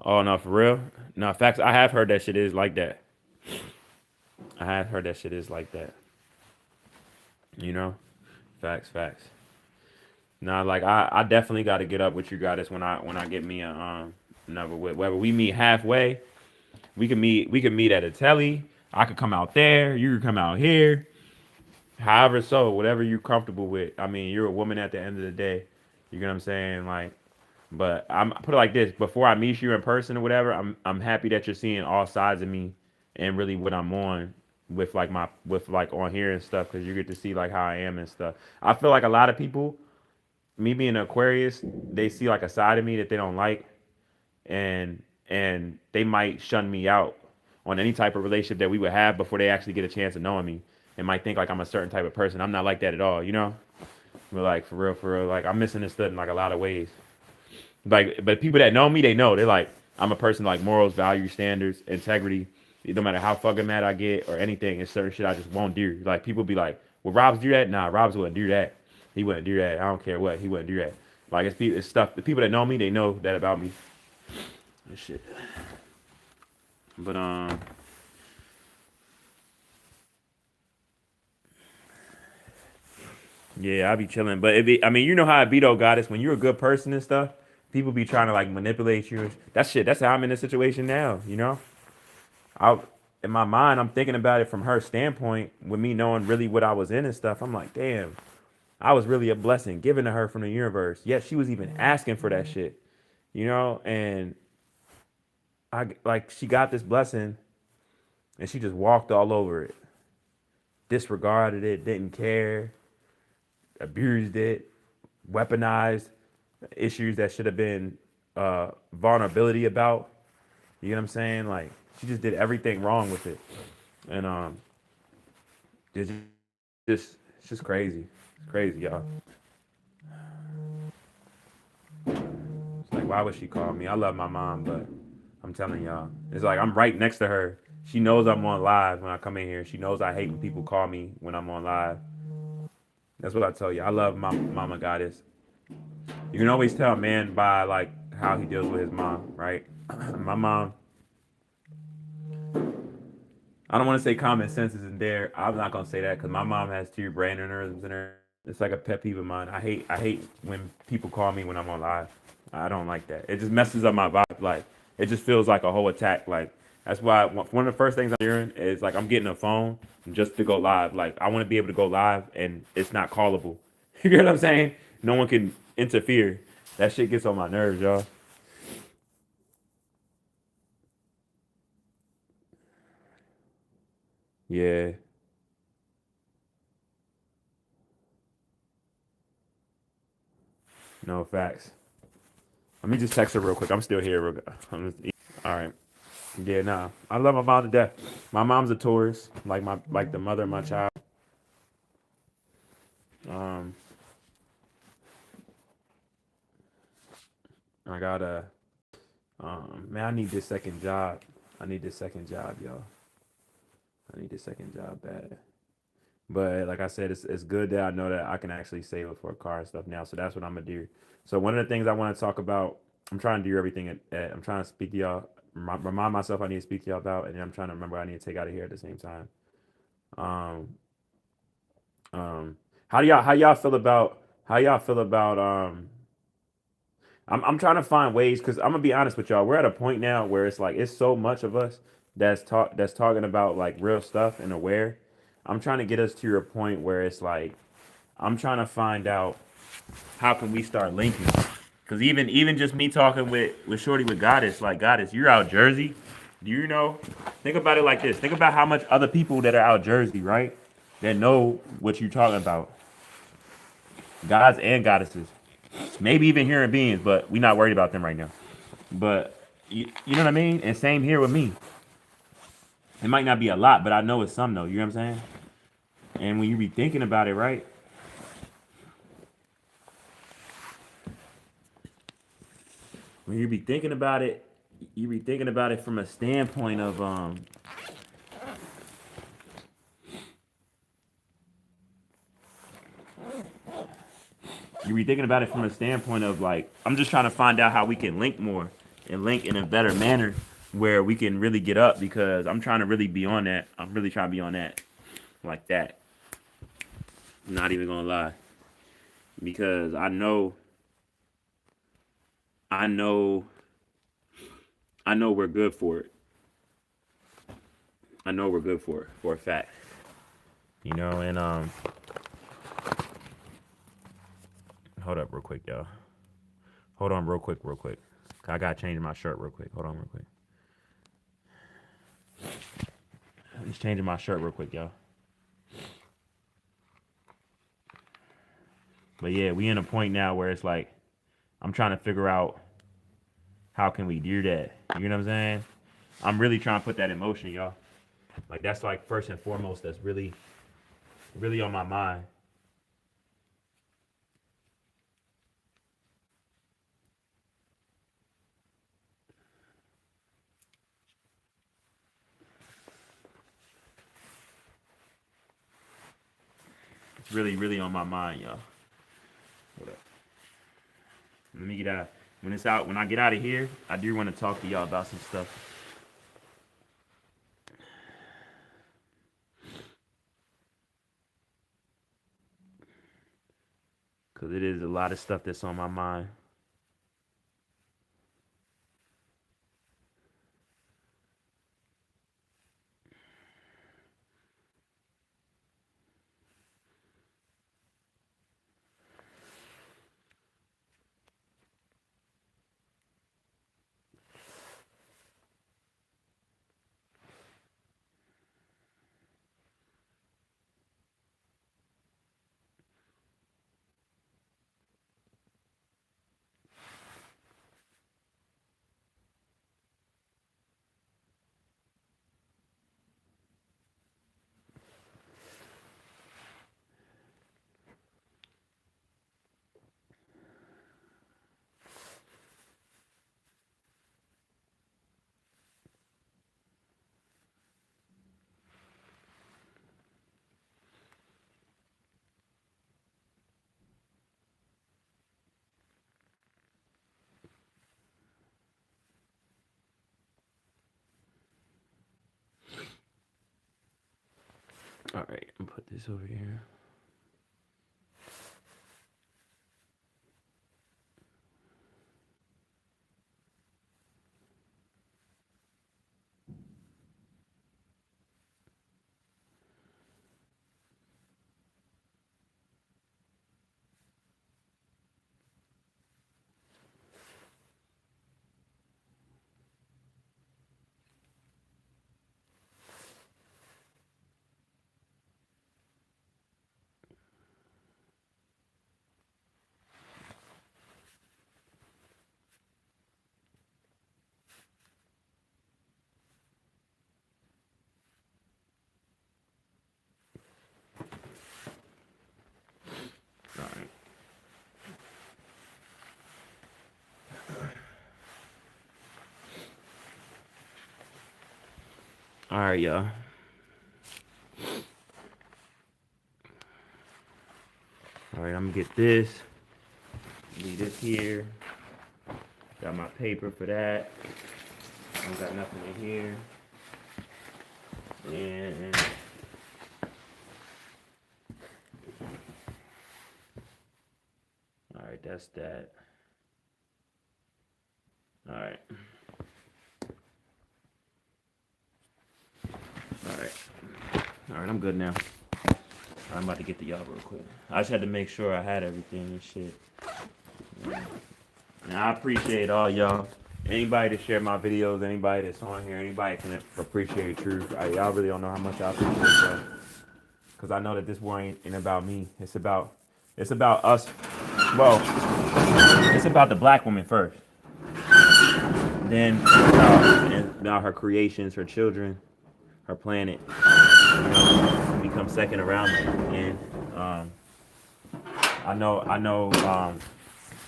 Oh no, for real? No, facts. I have heard that shit is like that. I have heard that shit is like that. You know, facts. Nah, like I definitely got to get up with you guys when I get me a another whip. Whether we meet halfway, we can meet at a telly. I could come out there. You could come out here. However, so whatever you're comfortable with. I mean, you're a woman at the end of the day. You know what I'm saying? Like, but I'm put it like this: before I meet you in person or whatever, I'm happy that you're seeing all sides of me and really what I'm on with like my with like on here and stuff because you get to see like how I am and stuff. I feel like a lot of people, me being an Aquarius, they see like a side of me that they don't like, and they might shun me out on any type of relationship that we would have before they actually get a chance of knowing me and might think like I'm a certain type of person. I'm not like that at all, you know? But like for real, like I'm misunderstood in like a lot of ways. Like, but people that know me, they know they're like I'm a person like morals, values, standards, integrity. No matter how fucking mad I get or anything, it's certain shit I just won't do. Like people be like, "Well, Rob's do that." Nah, Rob's wouldn't do that. He wouldn't do that. I don't care what. He wouldn't do that. Like it's stuff. The people that know me, they know that about me. And shit. But yeah, I be chilling. But I mean, you know how it be though, goddess. When you're a good person and stuff, people be trying to like manipulate you. That shit. That's how I'm in this situation now. You know, I in my mind, I'm thinking about it from her standpoint, with me knowing really what I was in and stuff. I'm like, damn, I was really a blessing given to her from the universe. Yet she was even asking for that shit. You know, and I like she got this blessing, and she just walked all over it, disregarded it, didn't care, abused it, weaponized issues that should have been vulnerability about. You know what I'm saying? Like she just did everything wrong with it, and it's it's just crazy. It's crazy, y'all. It's like why would she call me? I love my mom, but I'm telling y'all, it's like I'm right next to her. She knows I'm on live when I come in here. She knows I hate when people call me when I'm on live. That's what I tell you. I love my mama goddess. You can always tell a man by like how he deals with his mom, right? My mom, I don't want to say common sense isn't there. I'm not gonna say that because my mom has two brain aneurysms in her. It's like a pet peeve of mine. I hate when people call me when I'm on live. I don't like that. It just messes up my vibe. Like it just feels like a whole attack. Like that's why one of the first things I'm hearing is like I'm getting a phone just to go live. Like I want to be able to go live and it's not callable. You get what I'm saying? No one can interfere. That shit gets on my nerves, y'all. Yeah, no facts. Let me just text her real quick. I'm still here. All right. Yeah, nah. I love my mom to death. My mom's a Taurus, like the mother of my child. Um, I got a man. I need this second job. I need this second job, y'all. I need this second job bad. But like I said, it's good that I know that I can actually save it for a car and stuff now. So that's what I'm gonna do. So one of the things I want to talk about, I'm trying to do everything I'm trying to speak to y'all, remind myself I need to speak to y'all about, and then I'm trying to remember I need to take out of here at the same time. Um, how y'all feel about I'm trying to find ways because I'm gonna be honest with y'all. We're at a point now where it's like it's so much of us that's talking about like real stuff and aware. I'm trying to get us to a point where it's like I'm trying to find out how can we start linking. Because even just me talking with Shorty with Goddess, like Goddess, you're out Jersey. Do you know? Think about it like this. Think about how much other people that are out Jersey, right? That know what you're talking about. Gods and goddesses. Maybe even human beings, but we're not worried about them right now. But you know what I mean? And same here with me. It might not be a lot, but I know it's some though. You know what I'm saying? And when you be thinking about it, right? When you be thinking about it, you be thinking about it from a standpoint of you be thinking about it from a standpoint of like I'm just trying to find out how we can link more and link in a better manner where we can really get up because I'm trying to really be on that. I'm really trying to be on that like that. I'm not even gonna lie because I know, I know we're good for it. I know we're good for it for a fact. You know, and hold up real quick, y'all. Hold on real quick. I gotta change my shirt real quick. Hold on real quick. Just changing my shirt real quick, y'all. But yeah, we in a point now where it's like, I'm trying to figure out how can we do that. You know what I'm saying? I'm really trying to put that in motion, y'all. Like that's like first and foremost, that's really, really on my mind. It's really, really on my mind, y'all. Hold up. Let me get out. When I get out of here, I do want to talk to y'all about some stuff. Cause it is a lot of stuff that's on my mind. All right, I'm put this over here. All right. All right, y'all. All right, I'm gonna get this. Leave this here. Got my paper for that. I don't got nothing in here. And all right, that's that. All right. All right. All right, I'm good now. I'm about to get to y'all real quick. I just had to make sure I had everything and shit. Yeah. And I appreciate all y'all. Anybody that share my videos, anybody that's on here, anybody can appreciate truth. Y'all really don't know how much I appreciate y'all. Cause I know that this war ain't about me. It's about us. Well, it's about the black woman first. Then about her creations, her children, her planet. You know, become second around that. And I know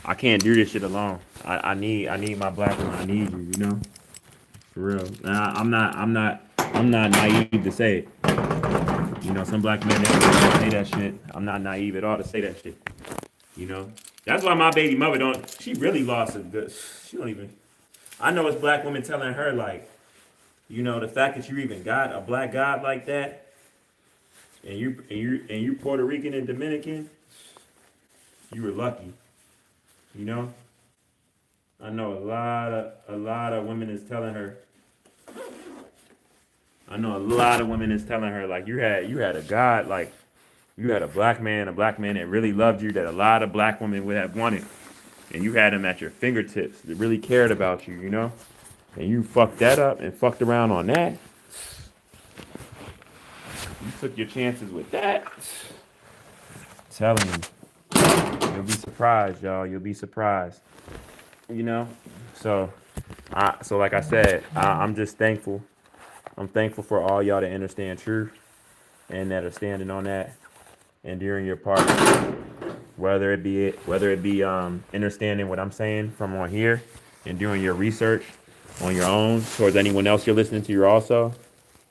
I can't do this shit alone. I need my black woman. I need you, you know? For real. Now, I'm not naive to say it. You know, some black men they don't say that shit. I'm not naive at all to say that shit. You know? That's why my baby mother she really lost a good, she don't even, I know it's black women telling her like, you know, the fact that you even got a black god like that, and you Puerto Rican and Dominican, you were lucky. You know? I know a lot of women is telling her. I know a lot of women is telling her like you had a God, like you had a black man that really loved you, that a lot of black women would have wanted, and you had him at your fingertips that really cared about you, you know, and you fucked that up and fucked around on that. You took your chances with that. I'm telling you, you'll be surprised, y'all. You'll be surprised, you know. So, so like I said, I'm just thankful. I'm thankful for all y'all that understand truth and that are standing on that and doing your part, whether it be understanding what I'm saying from on here and doing your research on your own towards anyone else you're listening to. You're also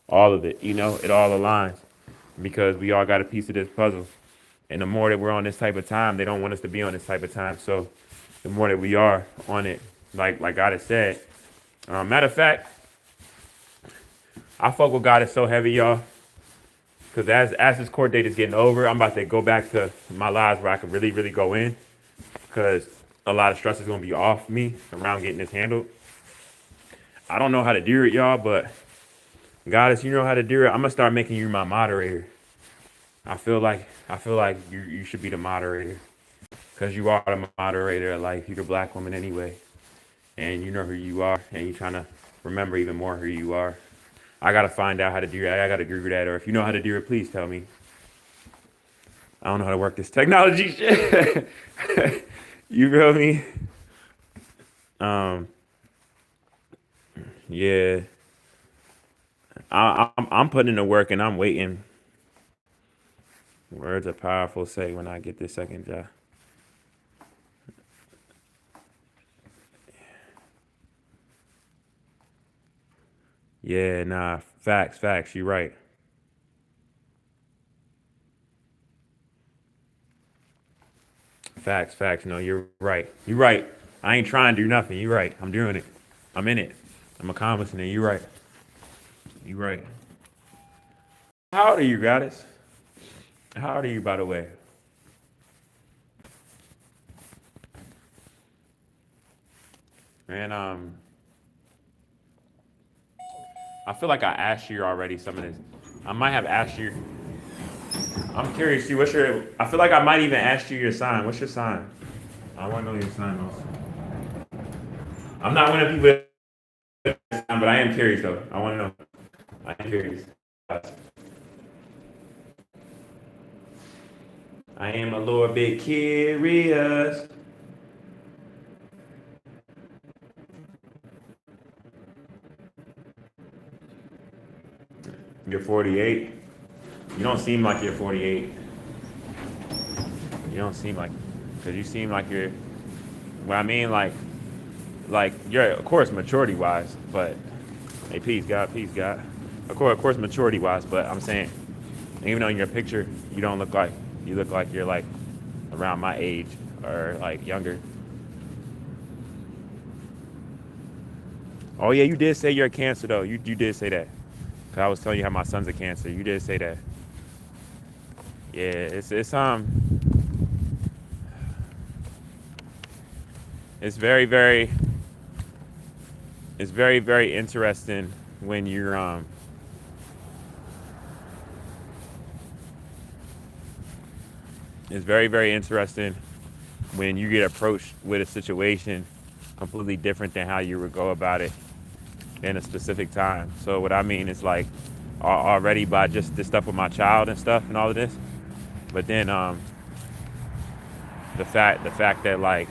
all of it, you know, it all aligns because we all got a piece of this puzzle. And the more that we're on this type of time, they don't want us to be on this type of time. So the more that we are on it, like God has said. Matter of fact, I fuck with God is so heavy, y'all. Because as this court date is getting over, I'm about to go back to my lives where I can really, really go in. Because a lot of stress is going to be off me around getting this handled. I don't know how to do it, y'all, but Goddess, you know how to do it. I'm going to start making you my moderator. I feel like you should be the moderator. Because you are the moderator of life. You're the black woman anyway. And you know who you are. And you're trying to remember even more who you are. I got to find out how to do that. I got to Google that. Or if you know how to do it, please tell me. I don't know how to work this technology shit. You feel me? Yeah. I'm putting in the work and I'm waiting. Words are powerful. Say when I get this second job. Yeah, nah, facts. You're right. Facts. No, you're right. You're right. I ain't trying to do nothing. You're right. I'm doing it. I'm in it. I'm accomplishing it. You're right. You're right. How old are you, Goddess? How old are you, by the way? Man, I feel like I asked you already some of this. I might have asked you. I'm curious, see, what's your, I feel like I might even ask you your sign. What's your sign? I want to know your sign also. I'm not one of people that, but I am curious though. I want to know. I'm curious. I am a little bit curious. You're 48. You don't seem like you're 48. You don't seem like, because you seem like you're, what I mean, like you're, of course, maturity wise, but, hey, peace, God. Of course, maturity wise, but I'm saying, even though in your picture, you don't look like, you look like you're like around my age or like younger. Oh yeah, you did say you're a Cancer though. You did say that. Cause I was telling you how my son's a Cancer. You did say that. Yeah, it's very interesting when you're it's very interesting when you get approached with a situation completely different than how you would go about it in a specific time. So what I mean is like already by just this stuff with my child and stuff and all of this, but then the fact that like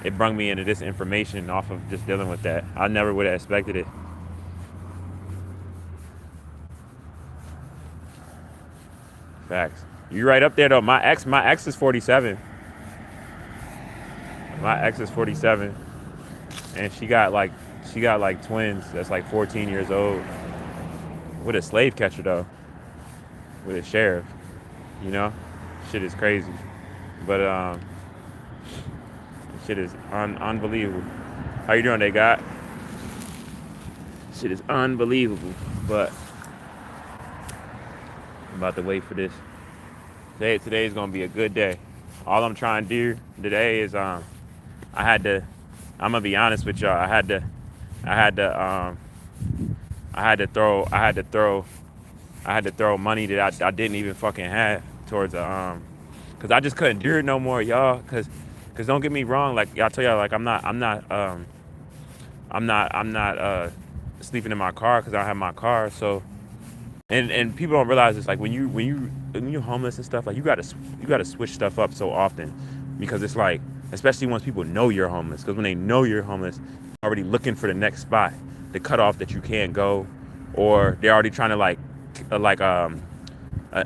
it brought me into this information off of just dealing with that. I never would have expected it. Facts. You right up there though. My ex is 47. My ex is 47, and she got like twins. That's like 14 years old. With a slave catcher though. With a sheriff. You know, shit is crazy. But shit is unbelievable. How you doing, they got? Shit is unbelievable. But I'm about to wait for this. Today is gonna be a good day. All I'm trying to do today is I'm gonna be honest with y'all. I I had to throw money that I didn't even fucking have towards cause I just couldn't do it no more, y'all. Cause don't get me wrong, like y'all tell y'all, like I'm not sleeping in my car because I don't have my car. So and people don't realize this, like when you're homeless and stuff, like you gotta switch stuff up so often, because it's like, especially once people know you're homeless, because when they know you're homeless, they're already looking for the next spot to cut off that you can't go, or they're already trying to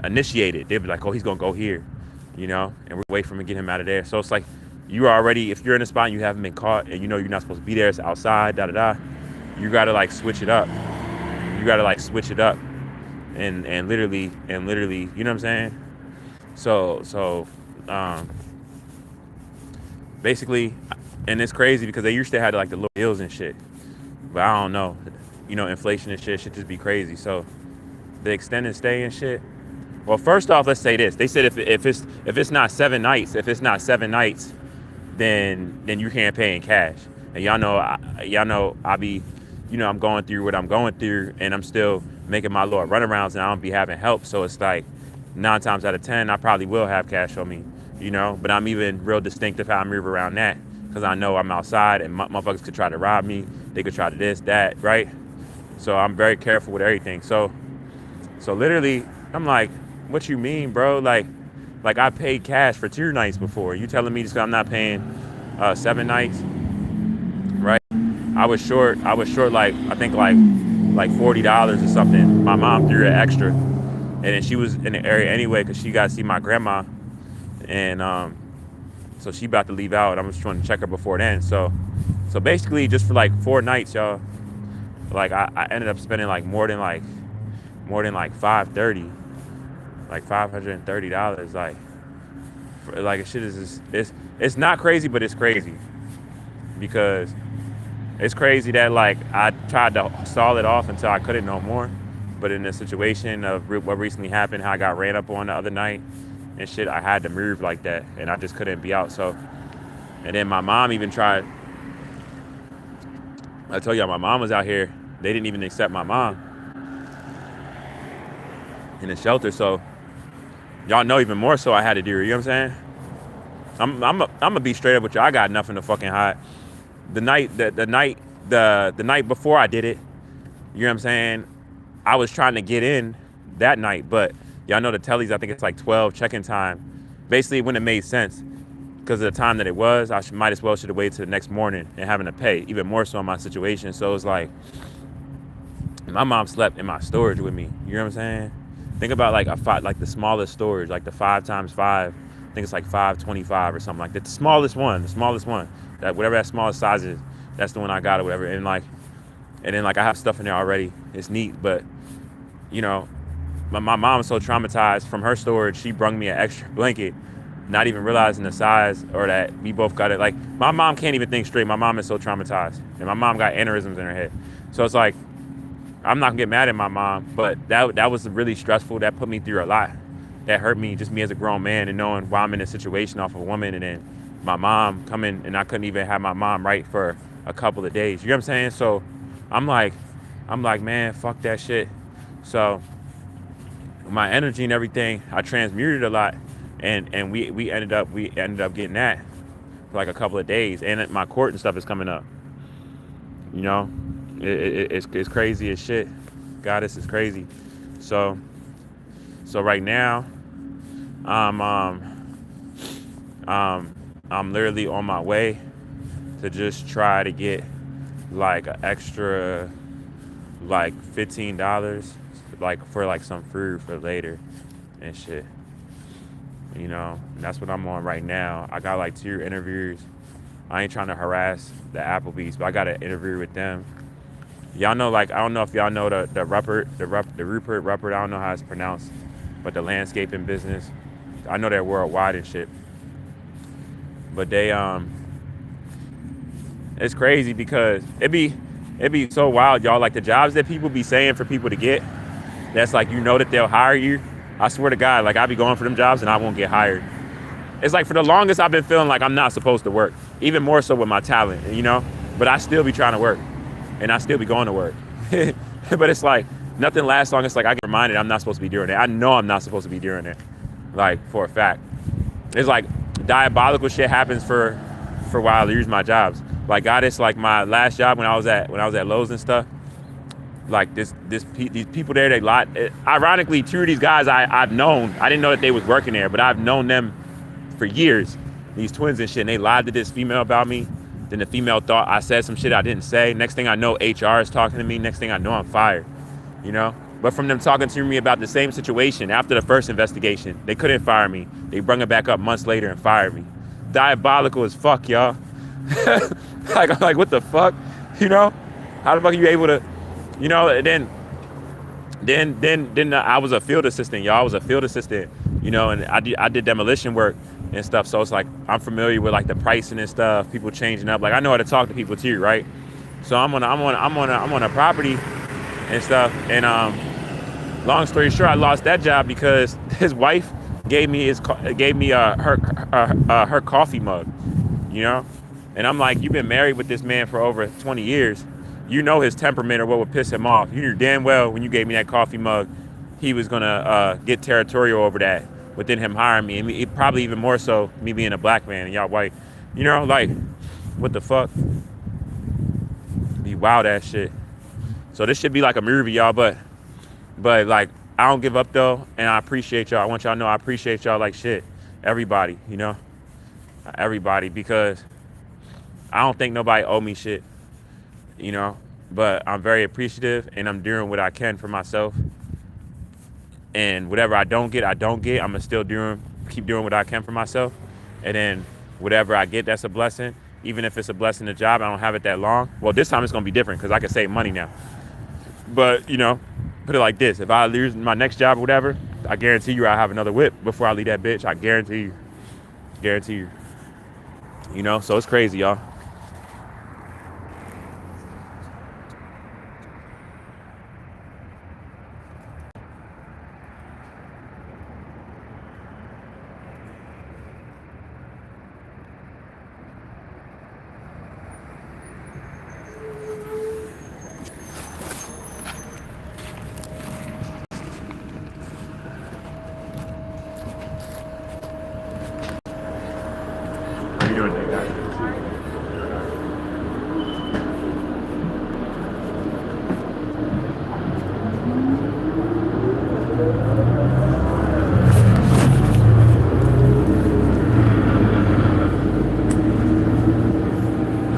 initiate it. They'll be like, oh, he's gonna go here, you know, and we're waiting for him to get him out of there. So it's like, you already, if you're in a spot and you haven't been caught and you know you're not supposed to be there, it's outside, you gotta like switch it up. And literally, you know what I'm saying? So basically, and it's crazy because they used to have like the little bills and shit, but I don't know, you know, inflation and shit should just be crazy. So the extended stay and shit. Well, first off, let's say this. They said if it's not 7 nights, then you can't pay in cash. And y'all know I be, you know, I'm going through what I'm going through, and I'm still making my little runarounds, and I don't be having help. So it's like 9 times out of 10, I probably will have cash on me, you know. But I'm even real distinctive how I move around that, because I know I'm outside and motherfuckers could try to rob me. They could try to this, that, right? So I'm very careful with everything. So literally, I'm like, what you mean, bro? Like I paid cash for 2 nights before. You telling me just 'cause I'm not paying 7 nights, right? I was short like, I think like $40 or something. My mom threw it extra, and then she was in the area anyway because she got to see my grandma, and so she about to leave out. I'm just trying to check her before then. So basically, just for like 4 nights, y'all, like I ended up spending like more than like $530, like $530. Like shit is just, it's not crazy, but it's crazy, because it's crazy that like I tried to stall it off until I couldn't no more. But in the situation of what recently happened, how I got ran up on the other night and shit, I had to move like that, and I just couldn't be out. So, and then my mom even tried. I told y'all my mom was out here. They didn't even accept my mom in the shelter. So y'all know even more so I had to do it. You know what I'm saying? I'm gonna be straight up with you. I got nothing to fucking hide. The night before I did it, you know what I'm saying, I was trying to get in that night, but y'all know the tellies, I think it's like 12 check-in time. Basically, it wouldn't have made sense because of the time that it was. I might as well should have waited till the next morning and having to pay, even more so in my situation. So it was like, my mom slept in my storage with me. You know what I'm saying? Think about like the smallest storage, like the 5x5. I think it's like 525 or something like that. The smallest one. That whatever that smallest size is, that's the one I got or whatever. And then I have stuff in there already. It's neat, but you know, my mom was so traumatized from her storage, she brung me an extra blanket, not even realizing the size, or that we both got it. Like, my mom can't even think straight. My mom is so traumatized, and my mom got aneurysms in her head. So it's like, I'm not gonna get mad at my mom, but that was really stressful. That put me through a lot. That hurt me, just me as a grown man, and knowing why I'm in a situation off of a woman, and then my mom coming, and I couldn't even have my mom right for a couple of days. You know what I'm saying? So I'm like, man, fuck that shit. So my energy and everything, I transmuted a lot, and we ended up getting that for like a couple of days, and my court and stuff is coming up. You know, it's crazy as shit. Goddess is crazy. So right now, I'm literally on my way to just try to get like an extra like $15 like for like some food for later and shit. You know, and that's what I'm on right now. I got like 2 interviews. I ain't trying to harass the Applebee's, but I got an interview with them. Y'all know, like, I don't know if y'all know the Rupert, I don't know how it's pronounced, but the landscaping business, I know they're worldwide and shit. But they it's crazy because it be so wild, y'all. Like, the jobs that people be saying for people to get, that's like, you know that they'll hire you. I swear to God, like, I be going for them jobs and I won't get hired. It's like, for the longest I've been feeling like I'm not supposed to work, even more so with my talent, you know, but I still be trying to work, and I still be going to work. But it's like nothing lasts long. It's like I get reminded I'm not supposed to be doing it. I know I'm not supposed to be doing it, like for a fact. It's like diabolical shit happens for while I lose my jobs. Like God, it's like my last job when I was at Lowe's and stuff. Like these people there, they lied. Ironically, two of these guys I've known. I didn't know that they was working there, but I've known them for years. These twins and shit. And they lied to this female about me. Then the female thought I said some shit I didn't say. Next thing I know, HR is talking to me. Next thing I know, I'm fired. You know? But from them talking to me about the same situation after the first investigation, they couldn't fire me. They brung it back up months later and fired me. Diabolical as fuck, y'all. Like, I'm like, what the fuck? You know? How the fuck are you able to, you know? And then I was a field assistant, y'all. I was a field assistant, you know, and I did demolition work and stuff. So it's like I'm familiar with like the pricing and stuff, people changing up. Like I know how to talk to people too, right? So I'm on a property and stuff. And long story short, I lost that job because his wife gave me her coffee mug, you know. And I'm like, you've been married with this man for over 20 years. You know his temperament or what would piss him off. You knew damn well when you gave me that coffee mug, he was gonna get territorial over that within him hiring me. And it probably even more so me being a black man and y'all white. You know, like, what the fuck? Be wild ass shit. So this should be like a movie, y'all, but like, I don't give up though, and I appreciate y'all. I want y'all to know I appreciate y'all like shit. Everybody, you know? Everybody, because I don't think nobody owe me shit, you know? But I'm very appreciative, and I'm doing what I can for myself. And whatever I don't get, I'm going to still keep doing what I can for myself. And then whatever I get, that's a blessing. Even if it's a blessing to job, I don't have it that long. Well, this time it's going to be different because I can save money now. But, you know, put it like this. If I lose my next job or whatever, I guarantee you I'll have another whip before I leave that bitch. I guarantee you. Guarantee you. You know, so it's crazy, y'all. How you doing, guys?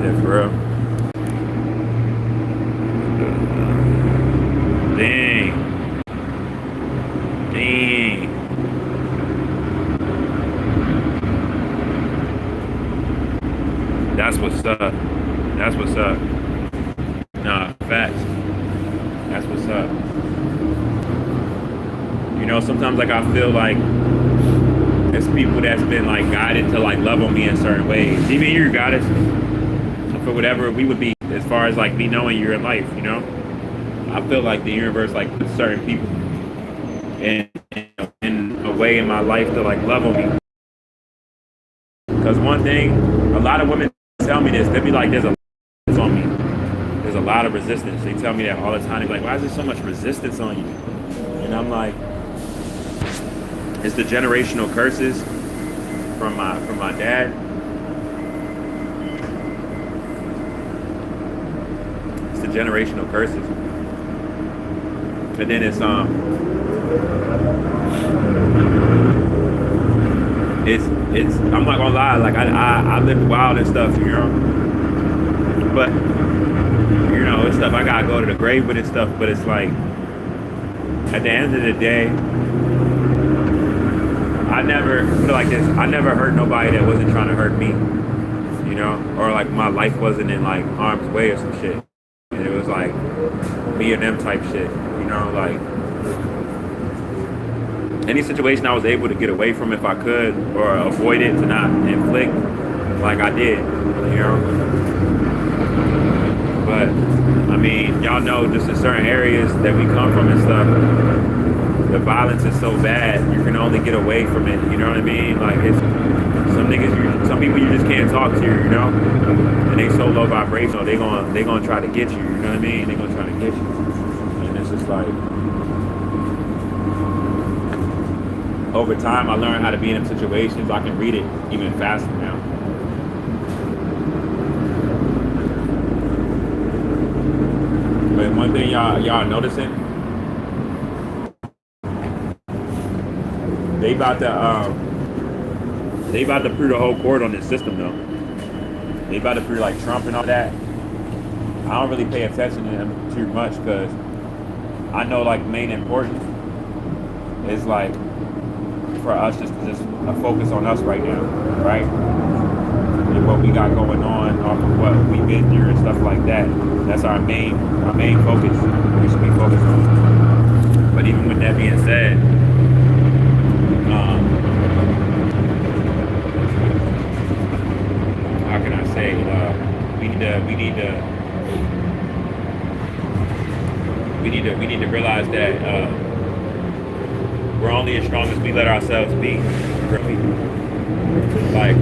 Yeah, for real. Dang. That's what's up. That's what's up. Nah, facts. That's what's up. You know, sometimes like I feel like there's people that's been like guided to like love on me in certain ways. Even you, goddess, for whatever we would be as far as like me knowing you're in life, you know? I feel like the universe like puts certain people in a way in my life to like love on me. Because one thing, a lot of women tell me this, they be like, there's a lot on me. There's a lot of resistance. They tell me that all the time. They're like, why is there so much resistance on you? And I'm like, it's the generational curses from my dad. It's the generational curses. And then it's I'm not gonna lie, like I live wild and stuff, you know. But you know, it's stuff I gotta go to the grave with and stuff, but it's like at the end of the day, I never put it like this, I never hurt nobody that wasn't trying to hurt me, you know, or like my life wasn't in like harm's way or some shit. And it was like me and them type shit, you know, like any situation I was able to get away from if I could, or avoid it to not inflict, like I did, you know. But I mean, y'all know just in certain areas that we come from and stuff, the violence is so bad, you can only get away from it, you know what I mean? Like it's some people you just can't talk to, you know, and they so low vibrational, they gonna try to get you, you know what I mean? They gonna try to get you. just like over time I learned how to be in them situations. I can read it even faster now. But one thing y'all noticing, they about to prove the whole court on this system though. They about to prove like Trump and all that. I don't really pay attention to them too much because I know like main importance is like for us just a focus on us right now, right? And what we got going on off of what we've been through and stuff like that. That's our main focus. We should be focused on. But even with that being said, how can I say? We need to realize that we're only as strong as we let ourselves be. Really, like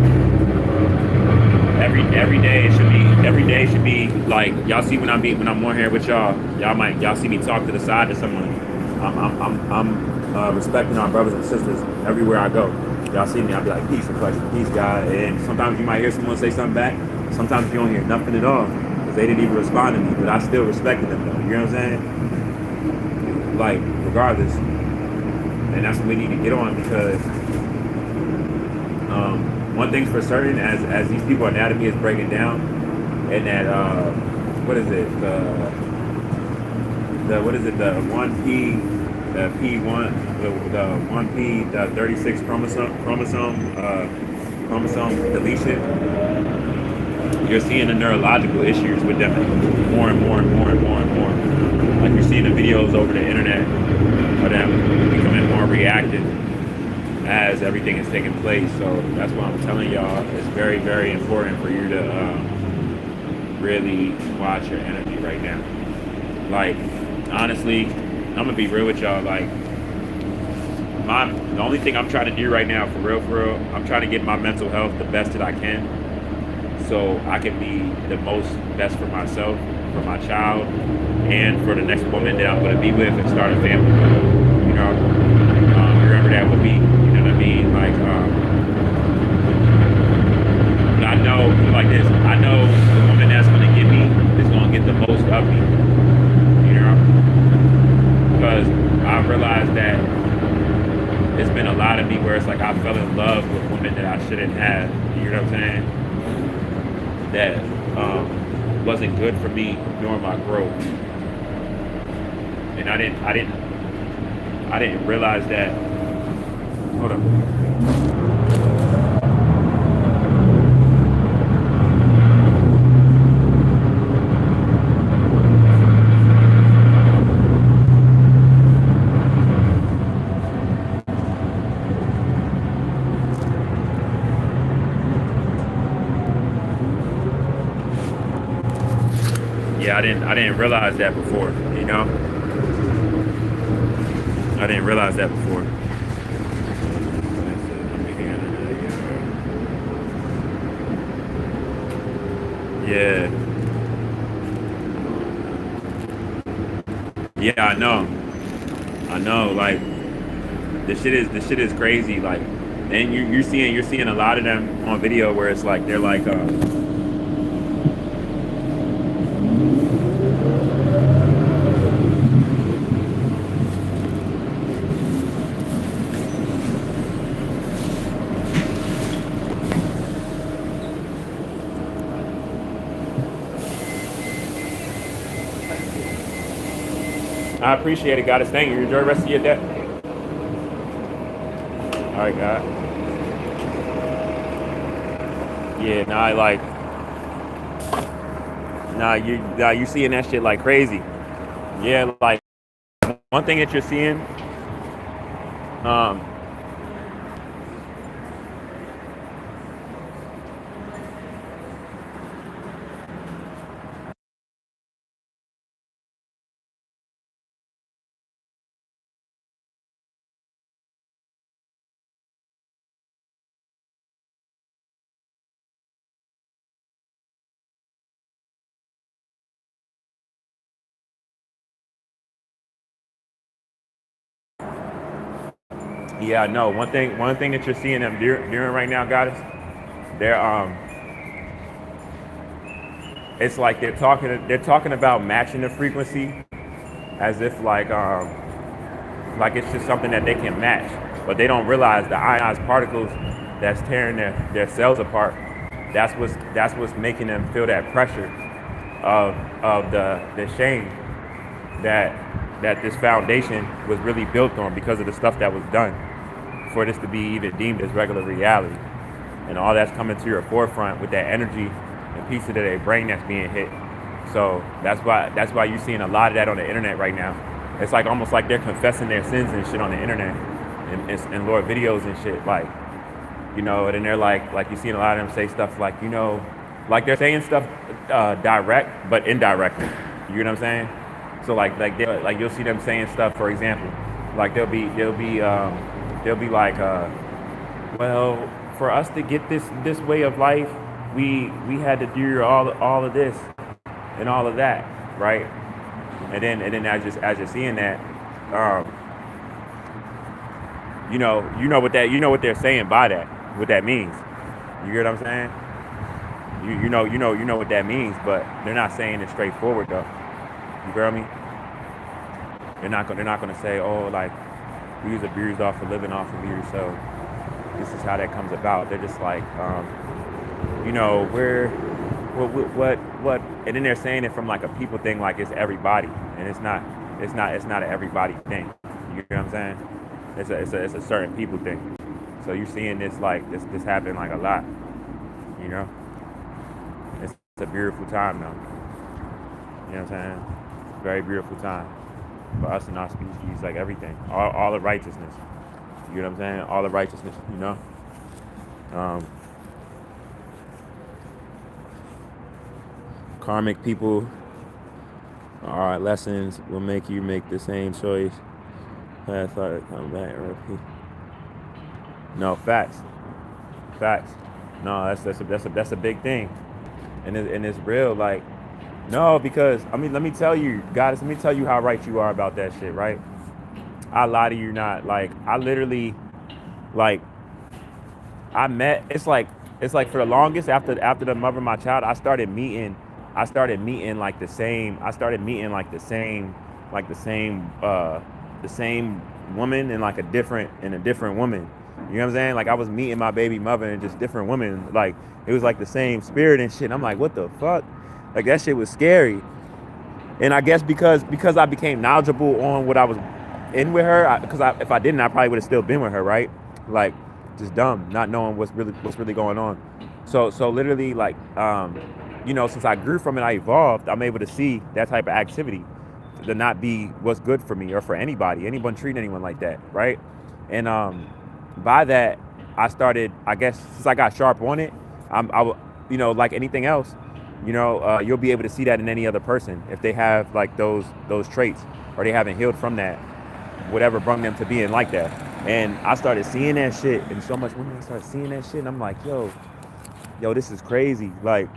every day should be like y'all see when I'm on here with y'all see me talk to the side to someone. I'm respecting our brothers and sisters everywhere I go. Y'all see me, I'll be like, peace and question, peace, God. And sometimes you might hear someone say something back. Sometimes you don't hear nothing at all because they didn't even respond to me. But I still respected them though. You know what I'm saying? Like regardless. And that's what we need to get on because one thing's for certain, as these people anatomy is breaking down, and that what is it the 1p the P1 the 1p the 36 chromosome deletion. You're seeing the neurological issues with them more and more and more and more and more. Like you're seeing the videos over the internet of them becoming more reactive as everything is taking place. So that's why I'm telling y'all it's very, very important for you to really watch your energy right now. Like honestly, I'm gonna be real with y'all. Like the only thing I'm trying to do right now, for real, I'm trying to get my mental health the best that I can, so I can be the most best for myself, for my child, and for the next woman that I'm gonna be with and start a family with. You know, remember that with me. You know what I mean? Like, I know like this. I know the woman that's gonna get me is gonna get the most of me. You know, because I realized that it's been a lot of me where it's like I fell in love with women that I shouldn't have. You know what I'm saying? That wasn't good for me during my growth, and I didn't realize that. Hold on. Yeah, I didn't realize that before, you know? I didn't realize that before. Yeah. Yeah, I know. I know, like this shit is crazy, like and you're seeing a lot of them on video where it's like they're like I appreciate it, God. Thank you. Enjoy the rest of your day. All right, God. Yeah, you seeing that shit like crazy. Yeah, like one thing that you're seeing, um, Yeah, no. One thing that you're seeing them doing right now, Goddess, they're it's like they're talking about matching the frequency as if like it's just something that they can match, but they don't realize the ionized particles that's tearing their cells apart. That's what's making them feel that pressure of the shame that this foundation was really built on because of the stuff that was done for this to be even deemed as regular reality. And all that's coming to your forefront with that energy and piece of their brain that's being hit. So that's why you're seeing a lot of that on the internet right now. It's like almost like they're confessing their sins and shit on the internet and Lord videos and shit. Like, and then they're like you're seeing a lot of them say stuff like, like they're saying stuff direct but indirectly. You know what I'm saying? So like you'll see them saying stuff, for example, like they'll be like, well, for us to get this way of life, we had to do all of this and all of that, right? And then as you're seeing that, um, what they're saying by that, what that means. You get what I'm saying? You know what that means, but they're not saying it straightforward though. You feel me? They're not gonna say, oh, like we was abused off of living off of you, so this is how that comes about. They're just like, we're what, and then they're saying it from like a people thing, like it's everybody, and it's not an everybody thing. You know what I'm saying? It's a certain people thing. So you're seeing this like this happen like a lot. You know, it's a beautiful time though. You know what I'm saying? Very beautiful time for us and our species, like everything, all the righteousness. You know what I'm saying? All the righteousness. Karmic people, our lessons will make you make the same choice. I thought I'd come back and repeat. No, facts. No, that's a big thing, and it's real. Like, no, because let me tell you, guys, let me tell you how right you are about that shit, right? I lie to you not. Like, I literally, like, it's like for the longest after the mother of my child, I started meeting like the same the same woman and like a different woman. You know what I'm saying? Like I was meeting my baby mother and just different women. Like it was like the same spirit and shit. And I'm like, what the fuck? Like that shit was scary. And I guess because I became knowledgeable on what I was in with her, because if I didn't, I probably would have still been with her, right? Like just dumb, not knowing what's really going on. So literally, like, since I grew from it, I evolved. I'm able to see that type of activity to not be what's good for me or for anyone treating anyone like that, right? And by that, I started, I guess, since I got sharp on it, like anything else, you'll be able to see that in any other person if they have like those traits or they haven't healed from that, whatever brought them to being like that. And I started seeing that shit, and so much women started seeing that shit, and I'm like, yo, this is crazy. Like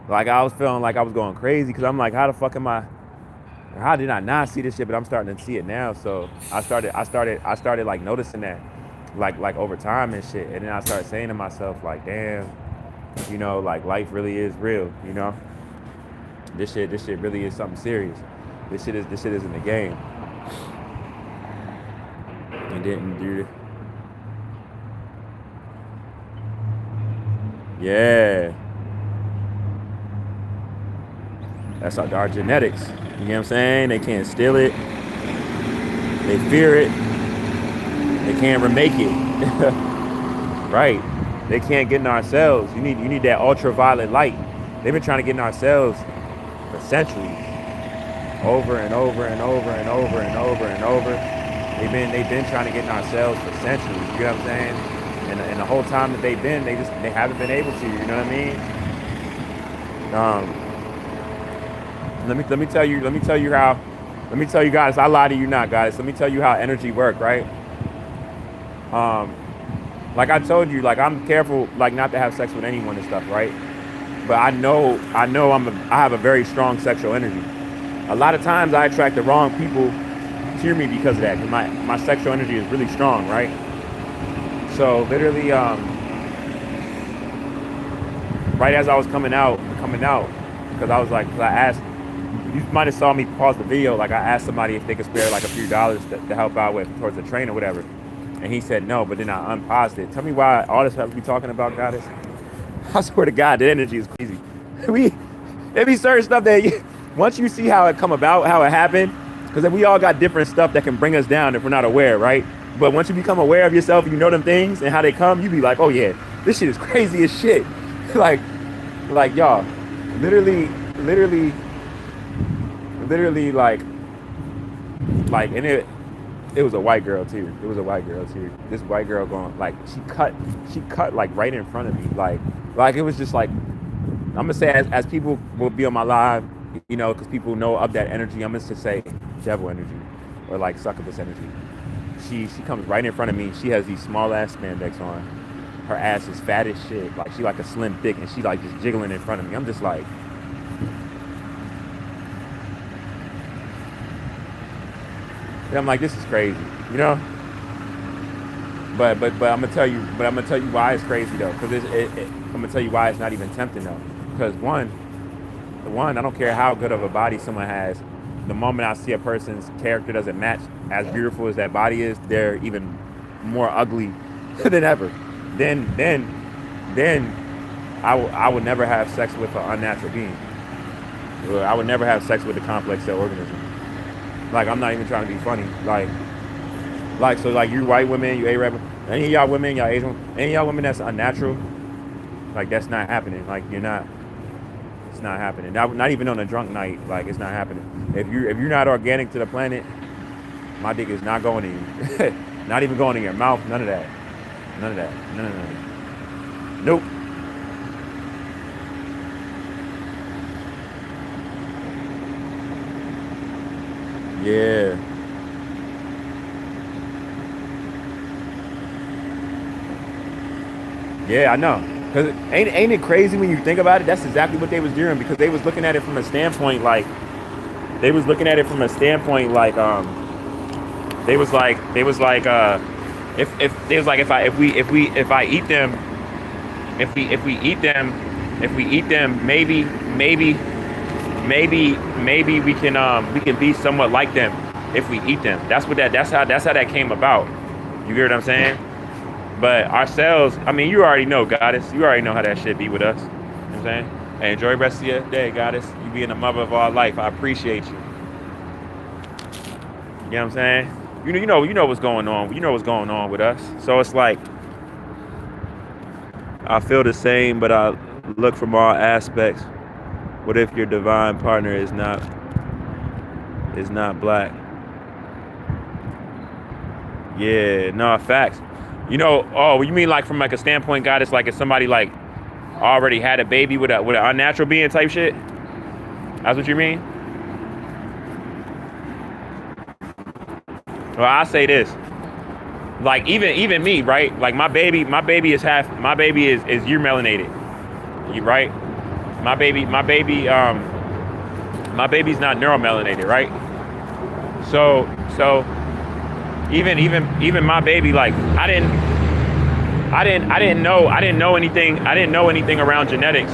I was feeling like I was going crazy because I'm like, how the fuck am I? How did I not see this shit? But I'm starting to see it now. So I started like noticing that, like over time and shit. And then I started saying to myself, like, damn, like life really is real. This shit really is something serious. This shit isn't a game. And didn't do it. Yeah. That's our genetics. You know what I'm saying? They can't steal it. They fear it. They can't remake it. Right. They can't get in our cells. You need that ultraviolet light. They've been trying to get in our cells for centuries. Over and over and over and over and over and over. They've been trying to get in our cells for centuries. You know what I'm saying? And the whole time that they've been, they haven't been able to. You know what I mean? Let me tell you guys, I lie to you not, guys. Let me tell you how energy work, right? Like I told you, like I'm careful, like not to have sex with anyone and stuff, right? But I know I have a very strong sexual energy. A lot of times I attract the wrong people hear me because of that. 'Cause my sexual energy is really strong, right? So literally, right as I was coming out, because I was like, 'cause I asked, you might have saw me pause the video. Like I asked somebody if they could spare like a few dollars to help out with towards the train or whatever, and he said no. But then I unpaused it. Tell me why all this stuff we talking about, Goddess. I swear to God, the energy is crazy. There be certain stuff that once you see how it come about, how it happened, because we all got different stuff that can bring us down if we're not aware, right? But once you become aware of yourself, you know them things and how they come, you be like, oh yeah, this shit is crazy as shit. like y'all, literally, and it was a white girl too. It was a white girl too. This white girl going like she cut like right in front of me. Like it was just like, I'm gonna say as people will be on my live, you know, because people know of that energy. I'm gonna just say devil energy or like succubus energy. She comes right in front of me. She has these small ass spandex on. Her ass is fat as shit. Like she like a slim thick, and she like just jiggling in front of me. I'm just like, and I'm like, this is crazy, you know. But I'm gonna tell you why it's crazy though. Because I'm gonna tell you why it's not even tempting though. Because one, I don't care how good of a body someone has. The moment I see a person's character doesn't match as beautiful as that body is, they're even more ugly than ever. Then I would never have sex with an unnatural being. I would never have sex with a complex cell organism. Like I'm not even trying to be funny. Like so like you white women, you Arab, any of y'all women, y'all Asian, any of y'all women that's unnatural, like that's not happening. Like it's not happening. Not even on a drunk night. Like it's not happening. If you're not organic to the planet, my dick is not going in you. Not even going in your mouth. None of that. None of that. Nope. Yeah. Yeah, I know. Cause ain't it crazy when you think about it? That's exactly what they was doing, because they was looking at it from a standpoint like if we eat them, maybe we can be somewhat like them if we eat them. That's how that came about. You hear what I'm saying? But ourselves, I mean, you already know, Goddess. You already know how that shit be with us. You know what I'm saying? Hey, enjoy the rest of your day, Goddess. You being the mother of our life. I appreciate you. You know what I'm saying? You know what's going on. You know what's going on with us. So it's like, I feel the same, but I look from all aspects. What if your divine partner is not black? Yeah, no, facts. You know, oh, you mean like from like a standpoint, Goddess, like if somebody like already had a baby with an unnatural being type shit? That's what you mean? Well, I say this. Like even me, right? Like my baby is urmelanated. You right? My baby's not neuromelanated, right? So even my baby, like I didn't know anything around genetics.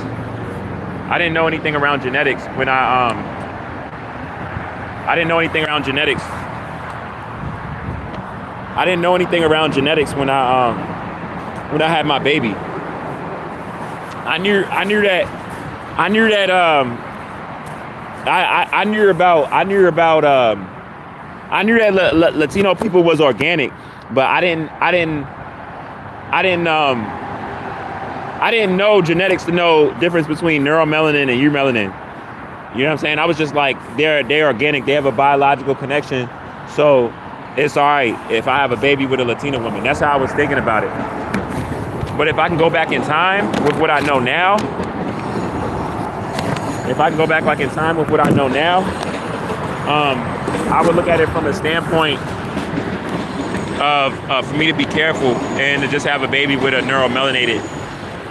I didn't know anything around genetics when I didn't know anything around genetics. I didn't know anything around genetics when I had my baby. I knew that Latino people was organic, but I didn't know genetics to know difference between neuromelanin and eumelanin. You know what I'm saying? I was just like, they're organic, they have a biological connection, so it's all right if I have a baby with a Latina woman. That's how I was thinking about it. But if I can go back in time with what I know now, I would look at it from a standpoint of for me to be careful and to just have a baby with a neuromelanated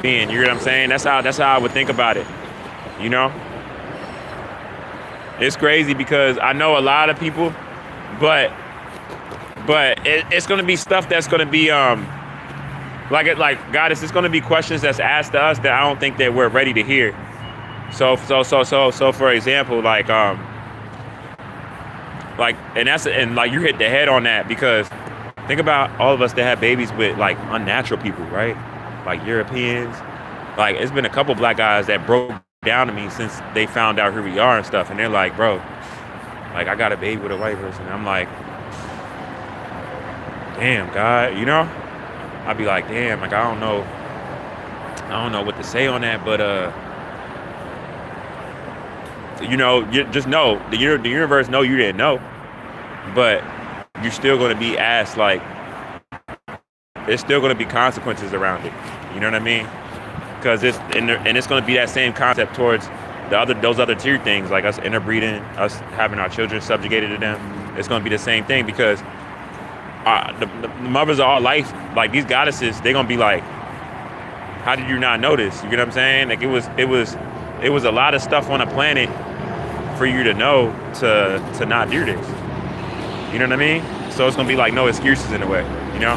being. You know what I'm saying? That's how I would think about it. You know? It's crazy because I know a lot of people, but but it's gonna be stuff that's gonna be like goddess. It's gonna be questions that's asked to us that I don't think that we're ready to hear. So for example, like and like you hit the head on that, because think about all of us that have babies with like unnatural people, right? Like Europeans. Like it's been a couple black guys that broke down to me since they found out who we are and stuff, and they're like, bro, like I got a baby with a white person. I'm like, damn, God, you know? I'd be like, damn, like I don't know what to say on that, but you know, you just know the universe know you didn't know, but you're still going to be asked, like there's still going to be consequences around it. You know what I mean? Because it's going to be that same concept towards those other tier things, like us interbreeding, us having our children subjugated to them. It's going to be the same thing, because the mothers of all life, like these goddesses, they're going to be like, how did you not notice? You get what I'm saying? Like it was a lot of stuff on the planet for you to know to not do this. You know what I mean? So it's going to be like no excuses in a way, you know?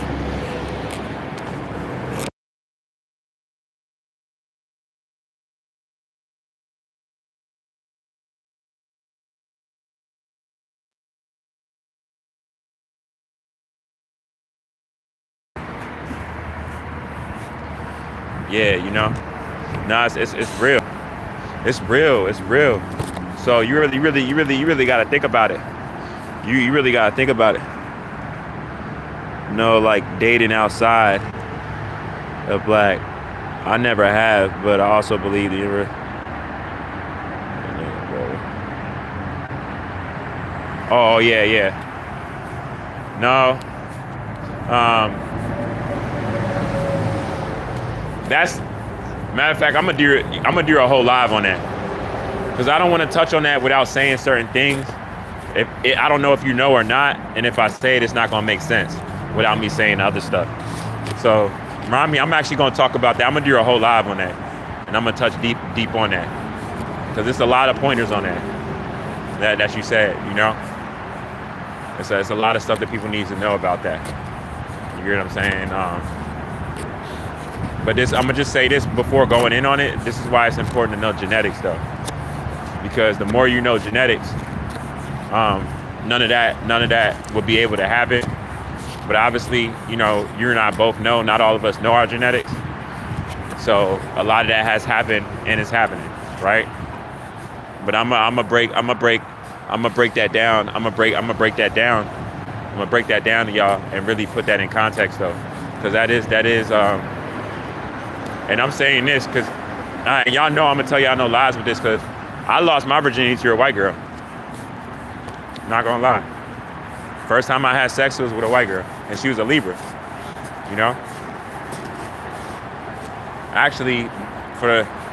Yeah, you know? Nah, it's real. It's real. So you really got to think about it. You really got to think about it. No, like dating outside of black. I never have, but I also believe the universe. Oh, yeah. No. That's matter of fact, I'm gonna do a whole live on that, because I don't want to touch on that without saying certain things. I don't know if you know or not, and if I say it, it's not gonna make sense without me saying other stuff. So remind me, I'm actually gonna talk about that. I'm gonna do a whole live on that, and I'm gonna touch deep on that, because there's a lot of pointers on that you said. You know, it's a lot of stuff that people need to know about that. You hear what I'm saying? But I'm gonna just say this before going in on it. This is why it's important to know genetics, though, because the more you know genetics, none of that will be able to happen. But obviously, you know, you and I both know not all of us know our genetics, so a lot of that has happened and is happening, right? But I'm gonna break that down. I'm gonna break that down to y'all and really put that in context, though, because that is. And I'm saying this because y'all know I'm gonna tell y'all no lies with this, because I lost my virginity to a white girl. Not gonna lie. First time I had sex was with a white girl, and she was a Libra. You know. Actually,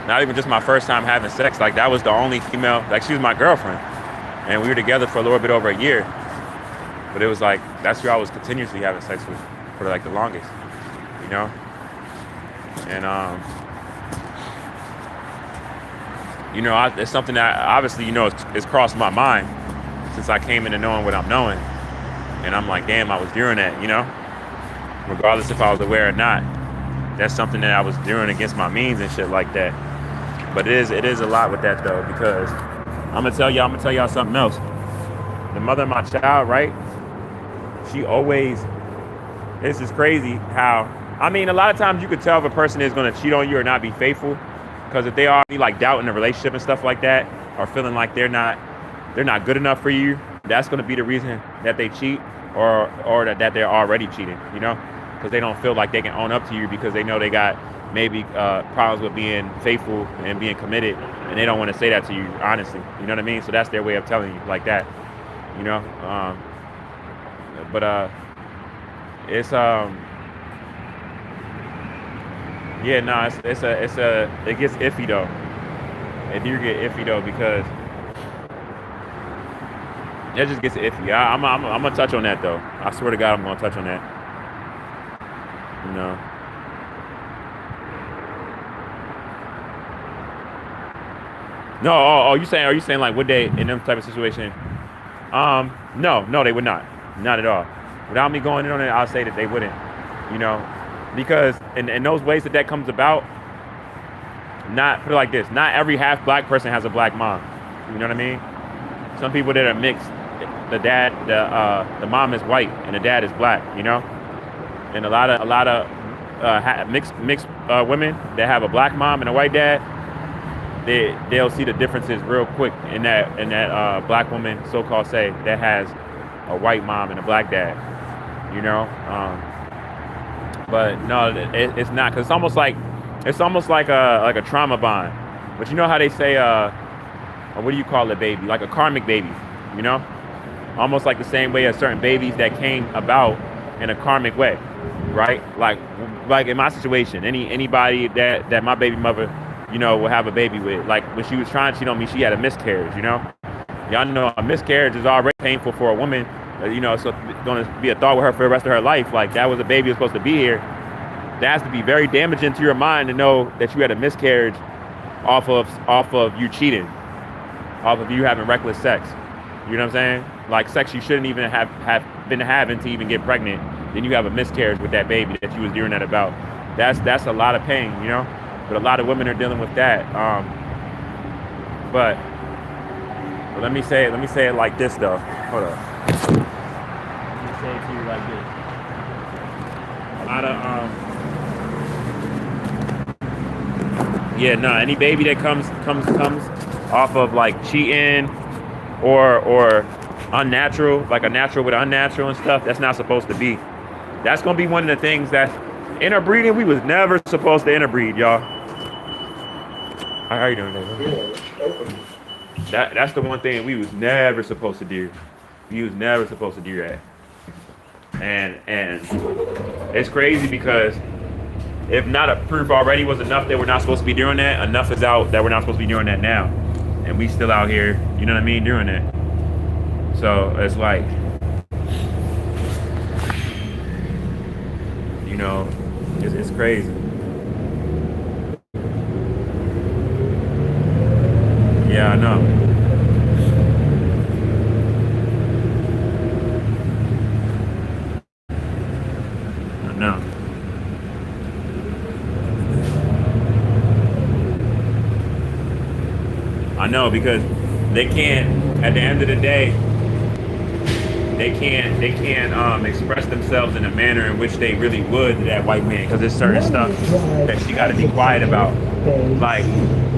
not even just my first time having sex, like that was the only female. Like she was my girlfriend, and we were together for a little bit over a year. But it was like that's who I was continuously having sex with for like the longest. You know. And you know, it's something that obviously, you know, it's crossed my mind since I came into knowing what I'm knowing. And I'm like, damn, I was doing that, you know, regardless if I was aware or not. That's something that I was doing against my means and shit like that. But it is a lot with that, though, because I'm gonna tell y'all something else. The mother of my child, right? She always. This is crazy how. I mean, a lot of times you could tell if a person is going to cheat on you or not be faithful, because if they are like doubting the relationship and stuff like that, or feeling like they're not good enough for you, that's going to be the reason that they cheat, or that they're already cheating, you know, because they don't feel like they can own up to you, because they know they got maybe problems with being faithful and being committed, and they don't want to say that to you honestly, you know what I mean? So that's their way of telling you like that, you know. It's yeah, no, it gets iffy though. It do get iffy though, because it just gets iffy. I'm gonna touch on that though. I swear to God, I'm gonna touch on that. You know. No, are you saying like would they in them type of situation? No, they would not at all. Without me going in on it, I'll say that they wouldn't, you know, because in those ways that comes about, not put it like this, not every half black person has a black mom. You know what I mean? Some people that are mixed, the mom is white and the dad is black, you know? And a lot of mixed women that have a black mom and a white dad, they'll see the differences real quick in that black woman, so-called say, that has a white mom and a black dad, you know? But no, it's not, because it's almost like a trauma bond. But you know how they say, what do you call a baby? Like a karmic baby, you know? Almost like the same way as certain babies that came about in a karmic way, right? Like in my situation, anybody that my baby mother, you know, will have a baby with. Like when she was trying to cheat on me, she had a miscarriage, you know? Y'all know a miscarriage is already painful for a woman, you know, so it's going to be a thought with her for the rest of her life. Like that was a baby that's supposed to be here. That has to be very damaging to your mind to know that you had a miscarriage off of you cheating, off of you having reckless sex. You know what I'm saying? Like sex you shouldn't even have been having to even get pregnant. Then you have a miscarriage with that baby that you was doing that about. That's a lot of pain, you know? But a lot of women are dealing with that. But let me say it like this though. Hold up. Let me say it to you like this. A lot of any baby that comes off of like cheating or unnatural, like a natural with unnatural and stuff, that's not supposed to be. That's gonna be one of the things that interbreeding, we was never supposed to interbreed, y'all. How are you doing today? That's the one thing we was never supposed to do. We was never supposed to do that. And it's crazy because if not a proof already was enough that we're not supposed to be doing that, enough is out that we're not supposed to be doing that now. And we still out here, you know what I mean, doing that. So it's like, you know, it's crazy. Yeah, I know. I know. I know, because they can't, at the end of the day, they can't express themselves in a manner in which they really would to that white man, because there's certain stuff that she got to be quiet about. Like,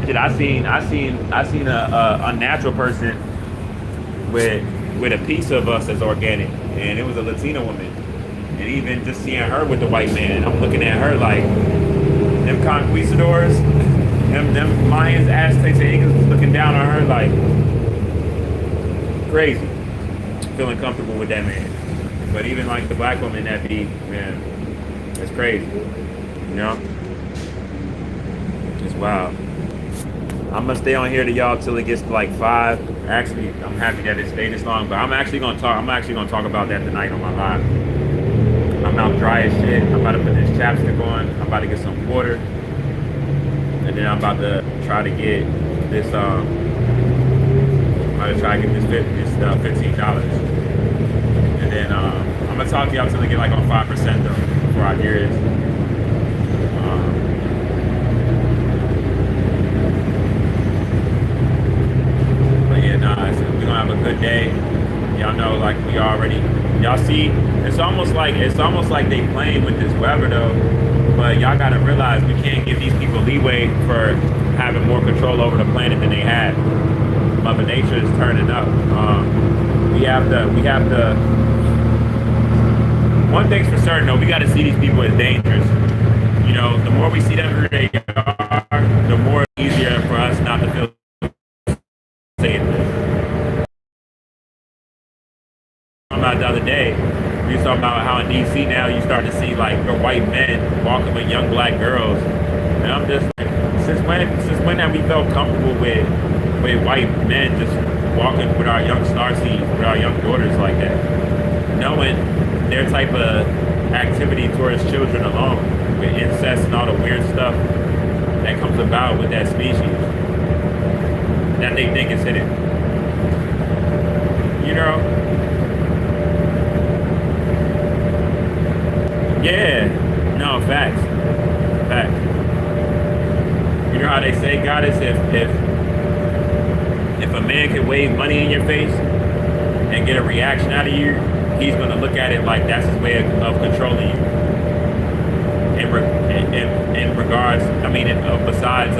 shit, I seen a unnatural person with a piece of us as organic, and it was a Latina woman, and even just seeing her with the white man, I'm looking at her like them conquistadors, them Mayans, Aztecs, and Incas was looking down on her like crazy, feeling comfortable with that man. But even like the black woman that be, man, it's crazy, you know? It's wild. I'm gonna stay on here to y'all till it gets to like 5. Actually, I'm happy that it stayed this long, but I'm actually gonna talk about that tonight on my live. I'm out dry as shit. I'm about to put this chapstick on. I'm about to get some water. And then I'm about to try to get this $15. And then I'm gonna talk to y'all till I get like on 5% though, before I hear it. But yeah, we're gonna have a good day. Y'all know, like y'all see, it's almost like they playing with this weather though. But y'all gotta realize we can't give these people leeway for having more control over the planet than they have. Mother Nature is turning up. We have to. One thing's for certain though, we got to see these people as dangerous. You know, the more we see them who they are, the more easier for us not to feel safe. About the other day, we were talking about how in DC now you start to see like the white men walking with young black girls, and I'm just like, since when have we felt comfortable with white men just walking with our young starseeds, with our young daughters like that, knowing their type of activity towards children alone, with incest and all the weird stuff that comes about with that species that they think is hidden, you know? facts. Facts. You know how they say, Goddess, if a man can wave money in your face and get a reaction out of you, he's gonna look at it like that's his way of controlling you. In regards, I mean, besides,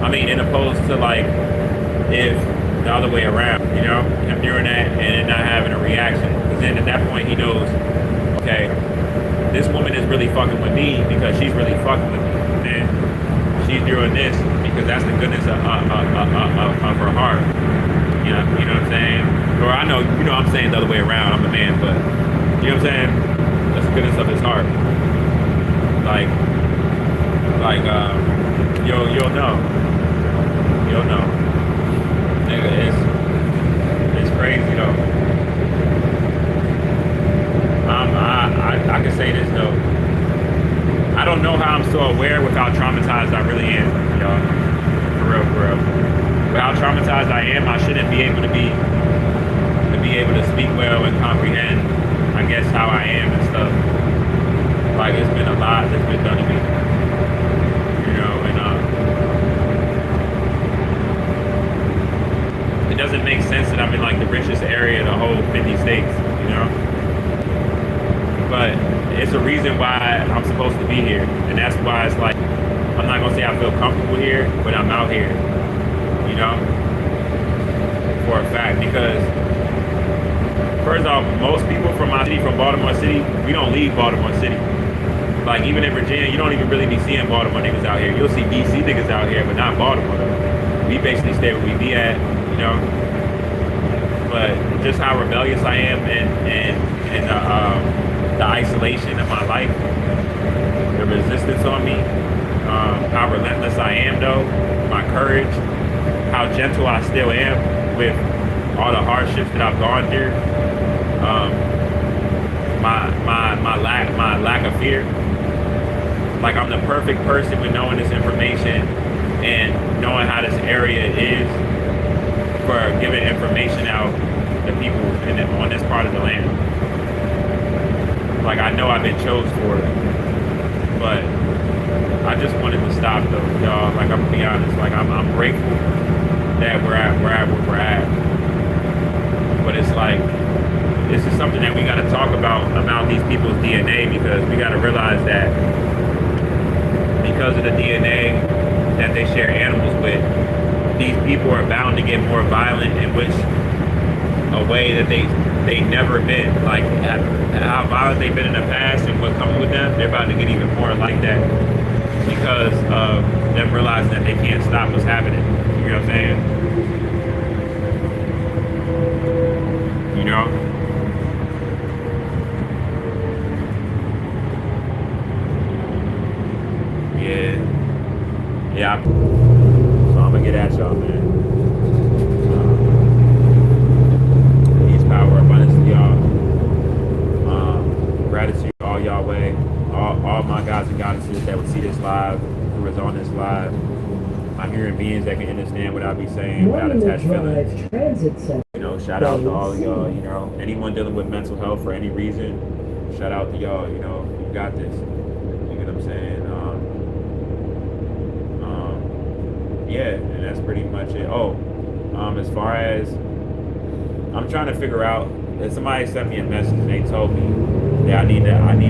I mean, in opposed to like if the other way around, you know, him doing that and then not having a reaction, because then at that point he knows, okay, this woman is really fucking with me because she's really fucking with me. And she's doing this because that's the goodness of her heart. You know what I'm saying? Or I know, you know, I'm saying the other way around. I'm the man, but you know what I'm saying? That's the goodness of his heart. Like, you'll know. You'll know. Nigga, it's crazy though. I can say this though. I don't know how I'm so aware with how traumatized I really am, y'all. For real. With how traumatized I am, I shouldn't be able to speak well and comprehend, I guess, how I am and stuff. Like, it's been a lot that's been done to me. You know, and it doesn't make sense that I'm in like the richest area of the whole 50 states, you know? But it's a reason why I'm supposed to be here. And that's why it's like, I'm not gonna say I feel comfortable here, but I'm out here, you know, for a fact. Because first off, most people from my city, from Baltimore City, we don't leave Baltimore City. Like even in Virginia, you don't even really be seeing Baltimore niggas out here. You'll see DC niggas out here, but not Baltimore though. We basically stay where we be at, you know. But just how rebellious I am and the isolation of my life, the resistance on me, how relentless I am though, my courage, how gentle I still am with all the hardships that I've gone through, my lack of fear. Like I'm the perfect person with knowing this information and knowing how this area is for giving information out to people on this part of the land. Like I know I've been chose for it, but I just wanted to stop though, y'all. Like I'm gonna be honest, like I'm grateful that we're at. But it's like, this is something that we gotta talk about these people's DNA, because we gotta realize that because of the DNA that they share animals with, these people are bound to get more violent, in which a way that they never been. Like how violent they've been in the past and what comes with them, they're about to get even more like that because of them realizing that they can't stop what's happening. You know what I'm saying? You know? Yeah. So I'm gonna get at y'all, man. Peace, power, abundance to y'all. Gratitude all y'all way. All my guys and goddesses that would see this live, who is on this live. My human beings that can understand what I be saying without attached feelings. You know, shout out to all of y'all. You know, anyone dealing with mental health for any reason, shout out to y'all. You know, you got this. You get what I'm saying? Yeah, and that's pretty much it. As far as I'm trying to figure out, somebody sent me a message and they told me that I need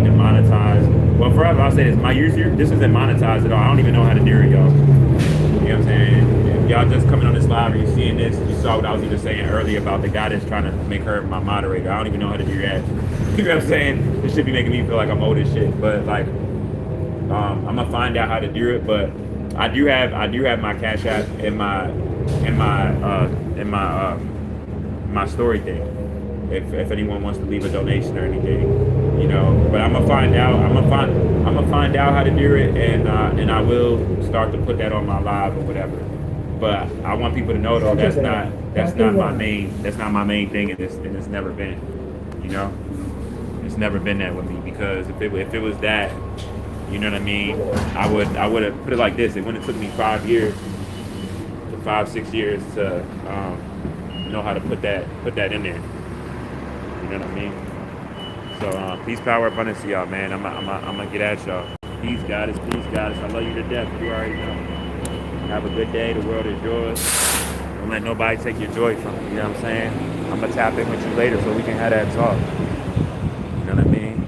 to monetize. Well, forever I'll say this: my user, this isn't monetized at all. I don't even know how to do it, y'all. You know what I'm saying? If y'all just coming on this live or you seeing this, you saw what I was even saying earlier about the guy that's trying to make her my moderator. I don't even know how to do that. You know what I'm saying? This should be making me feel like I'm old as shit. But like, I'm gonna find out how to do it. But I do have my Cash App in my story thing. If anyone wants to leave a donation or anything, you know. But I'm gonna find out. I'm gonna find out how to do it, and I will start to put that on my live or whatever. But I want people to know though that's not my main thing, and it's never been. You know, it's never been that with me, because if it was that, you know what I mean, I would have put it like this. It wouldn't have took me 6 years to know how to put that in there. You know what I mean? So peace, power, abundance to y'all, man. I'm gonna get at y'all. Peace, goddess. Peace, goddess. I love you to death. You already know. Have a good day. The world is yours. Don't let nobody take your joy from you. You know what I'm saying? I'm gonna tap in with you later so we can have that talk. You know what I mean?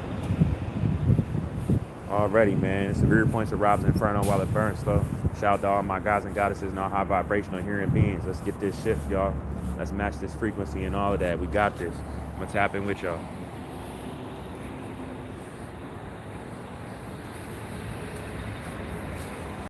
Already, man. It's the rear points of RoBs Inferno while it burns slow. Shout out to all my guys and goddesses and all high vibrational hearing beings. Let's get this shift, y'all. Let's match this frequency and all of that. We got this. I'm gonna tap in with y'all.